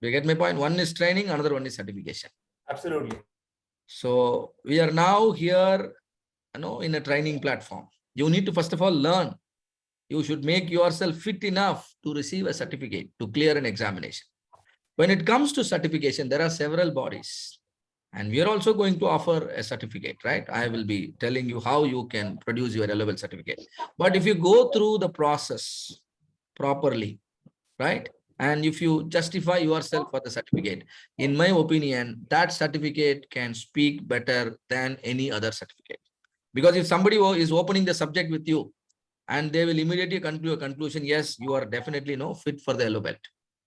Speaker 1: Do you get my point? One is training, another one is certification.
Speaker 3: Absolutely.
Speaker 1: So we are now here, in a training platform. You need to first of all learn. You should make yourself fit enough to receive a certificate, to clear an examination. When it comes to certification, there are several bodies. And we are also going to offer a certificate, right? I will be telling you how you can produce your level certificate. But if you go through the process properly, right? And if you justify yourself for the certificate, in my opinion, that certificate can speak better than any other certificate. Because if somebody is opening the subject with you and they will immediately conclude a conclusion, yes, you are definitely fit for the yellow belt.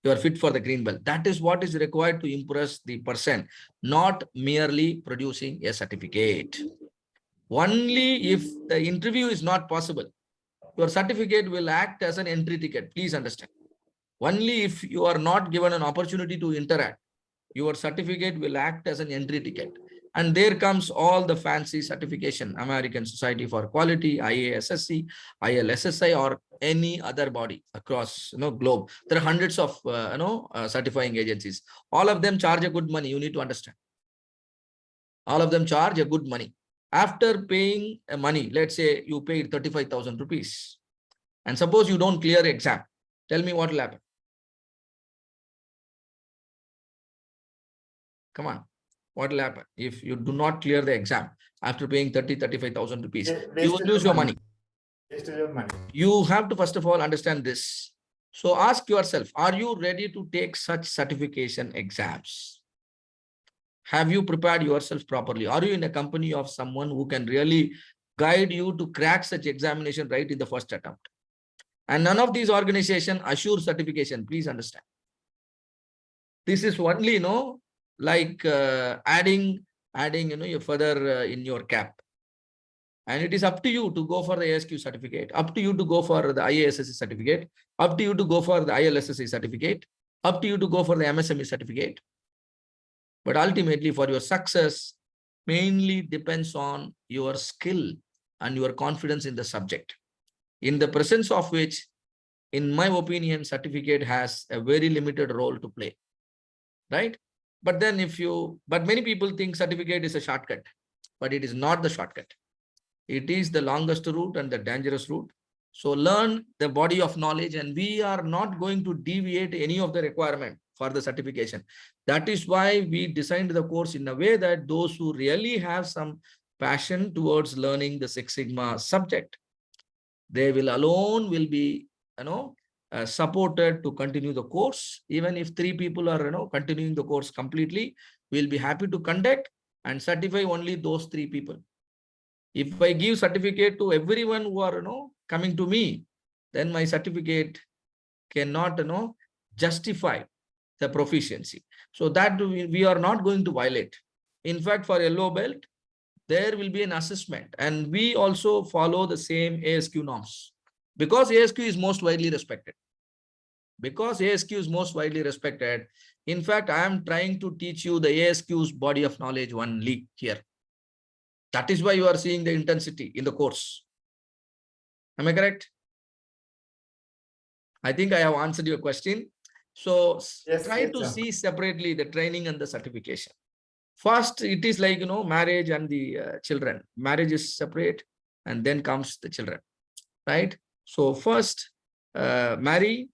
Speaker 1: You are fit for the green belt. That is what is required to impress the person, not merely producing a certificate. Only if the interview is not possible, your certificate will act as an entry ticket. Please understand. Only if you are not given an opportunity to interact, your certificate will act as an entry ticket. And there comes all the fancy certification, American Society for Quality, IASSC, ILSSI, or any other body across globe. There are hundreds of certifying agencies. All of them charge a good money. You need to understand. All of them charge a good money. After paying money, let's say you paid 35,000 rupees, and suppose you don't clear exam. Tell me what will happen. Come on. What will happen if you do not clear the exam after paying 35,000 rupees? You will lose your money. You have to first of all understand this. So ask yourself, are you ready to take such certification exams? Have you prepared yourself properly? Are you in a company of someone who can really guide you to crack such examination right in the first attempt? And none of these organizations assure certification. Please understand. This is only, like adding, you further in your cap. And it is up to you to go for the ASQ certificate, up to you to go for the IASSE certificate, up to you to go for the ILSSE certificate, up to you to go for the MSME certificate. But ultimately, for your success, mainly depends on your skill and your confidence in the subject, in the presence of which, in my opinion, certificate has a very limited role to play, right? But then but many people think certificate is a shortcut, but it is not the shortcut. It is the longest route and the dangerous route. So learn the body of knowledge, and we are not going to deviate any of the requirement for the certification. That is why we designed the course in a way that those who really have some passion towards learning the Six Sigma subject, they will be, supported to continue the course. Even if 3 people are, continuing the course completely, we'll be happy to conduct and certify only those 3 people. If I give certificate to everyone who are, coming to me, then my certificate cannot, justify the proficiency. So that we are not going to violate. In fact, for yellow belt, there will be an assessment, and we also follow the same ASQ norms, because ASQ is most widely respected. Because ASQ is most widely respected. In fact, I am trying to teach you the ASQ's body of knowledge only here. That is why you are seeing the intensity in the course. Am I correct? I think I have answered your question. So try to see separately the training and the certification. First, it is like, marriage and the children. Marriage is separate, and then comes the children, right? So first, marry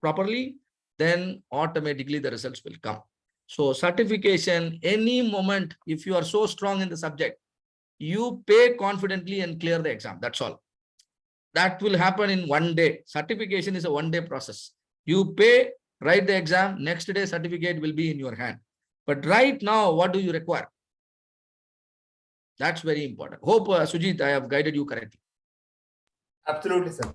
Speaker 1: properly, then automatically the results will come. So certification, any moment, if you are so strong in the subject, you pay confidently and clear the exam. That's all. That will happen in one day. Certification is a one-day process. You pay, write the exam, next day certificate will be in your hand. But right now, what do you require? That's very important. Hope, Sujit, I have guided you correctly.
Speaker 3: Absolutely, sir.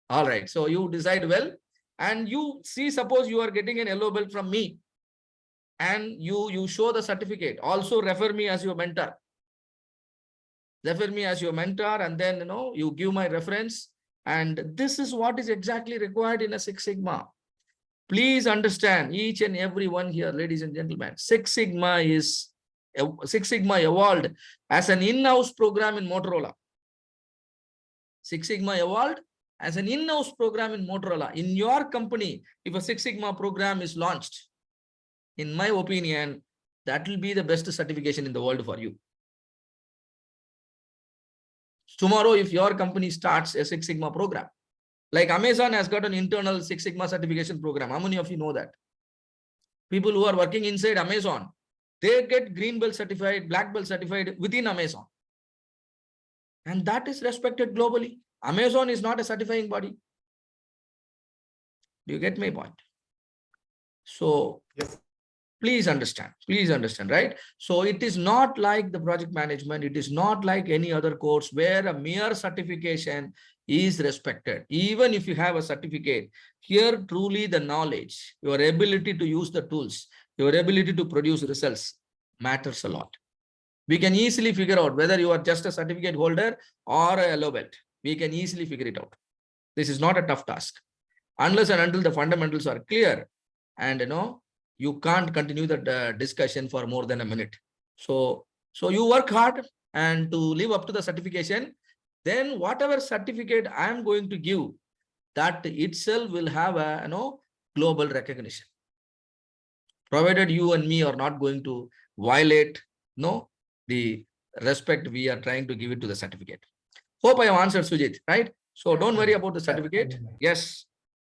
Speaker 1: All right. So you decide well, and you see, suppose you are getting an yellow belt from me, and you show the certificate. Also refer me as your mentor. Refer me as your mentor, and then, you give my reference. And this is what is exactly required in a Six Sigma. Please understand, each and every one here, ladies and gentlemen, Six Sigma evolved as an in-house program in Motorola. Six Sigma evolved as an in-house program in Motorola. In your company, if a Six Sigma program is launched, in my opinion, that will be the best certification in the world for you. Tomorrow, if your company starts a Six Sigma program, like Amazon has got an internal Six Sigma certification program. How many of you know that? People who are working inside Amazon, they get green belt certified, black belt certified within Amazon. And that is respected globally. Amazon is not a certifying body. Do you get my point? So
Speaker 3: yes.
Speaker 1: Please understand, right? So it is not like the project management. It is not like any other course where a mere certification is respected. Even if you have a certificate, here truly the knowledge, your ability to use the tools, your ability to produce results matters a lot. We can easily figure out whether you are just a certificate holder or a yellow belt. We can easily figure it out. This is not a tough task. Unless and until the fundamentals are clear, and you can't continue the discussion for more than a minute. So you work hard and to live up to the certification, then whatever certificate I am going to give, that itself will have a global recognition. Provided you and me are not going to violate the respect we are trying to give it to the certificate. Hope I have answered, Sujit, right? So don't worry about the certificate. Yes,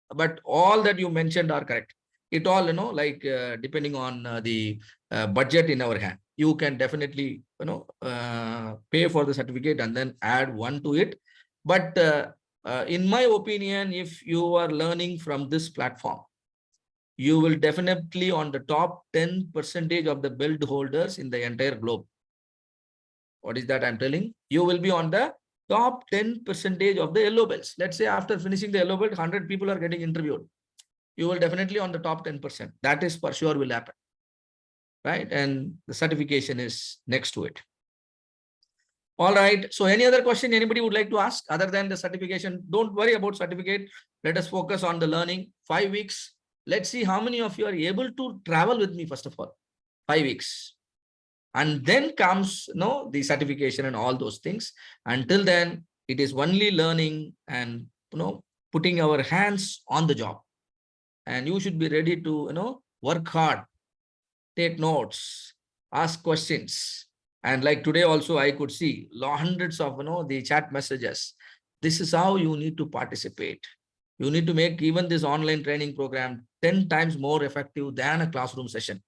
Speaker 1: but all that you mentioned are correct. It all, depending on the budget in our hand, you can definitely, pay for the certificate and then add one to it. But in my opinion, if you are learning from this platform, you will definitely on the top 10% of the belt holders in the entire globe. What is that I'm telling? You will be on the top 10% of the yellow belts. Let's say after finishing the yellow belt, 100 people are getting interviewed. You will definitely on the top 10%. That is for sure will happen, right? And the certification is next to it. All right. So any other question anybody would like to ask other than the certification? Don't worry about certificate. Let us focus on the learning. 5 weeks. Let's see how many of you are able to travel with me, first of all. 5 weeks. And then comes the certification and all those things. Until then, it is only learning and putting our hands on the job. And you should be ready to work hard, take notes, ask questions. And like today also, I could see hundreds of the chat messages. This is how you need to participate. You need to make even this online training program 10 times more effective than a classroom session.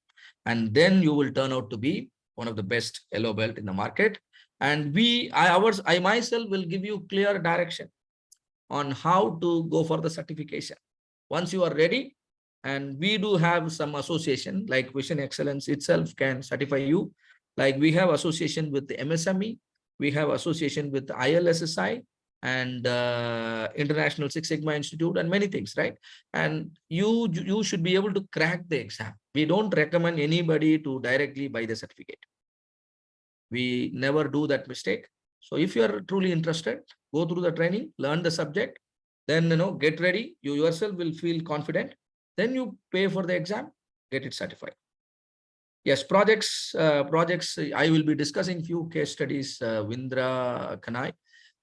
Speaker 1: And then you will turn out to be one of the best yellow belt in the market. And I myself will give you clear direction on how to go for the certification. Once you are ready, and we do have some association like Vision Excellence itself can certify you. Like we have association with the MSME, we have association with the ILSSI and International Six Sigma Institute and many things, right? And you should be able to crack the exam. We don't recommend anybody to directly buy the certificate. We never do that mistake. So if you are truly interested, go through the training, learn the subject, then get ready. You yourself will feel confident. Then you pay for the exam, get it certified. Yes, projects. I will be discussing few case studies. Vindra Kanai,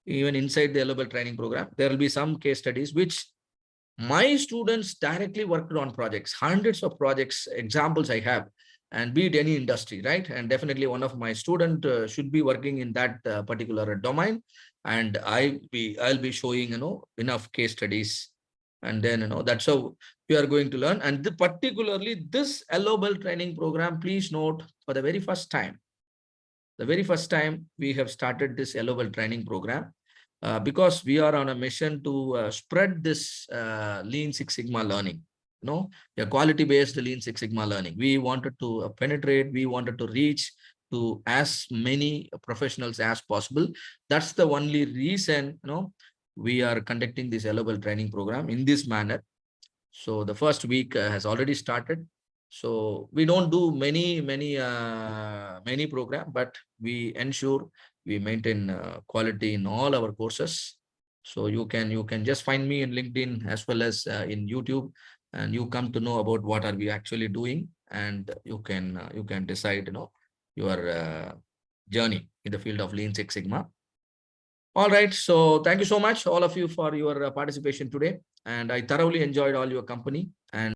Speaker 1: even inside the Yellow training program, there will be some case studies which my students directly worked on projects. Hundreds of projects examples I have. And be it any industry, right? And definitely one of my student should be working in that particular domain. And I'll be showing, enough case studies. And then, that's how you are going to learn. And particularly this Yellow Belt training program, please note, for the very first time we have started this Yellow Belt training program because we are on a mission to spread this Lean Six Sigma learning. A quality-based Lean Six Sigma learning. We wanted to penetrate, we wanted to reach to as many professionals as possible. That's the only reason, we are conducting this Yellow Belt training program in this manner. So the first week has already started. So we don't do many program, but we ensure we maintain quality in all our courses. So you can just find me in LinkedIn as well as in YouTube, and you come to know about what are we actually doing, and you can decide your journey in the field of Lean Six Sigma. All right, so thank you so much all of you for your participation today, and I thoroughly enjoyed all your company. And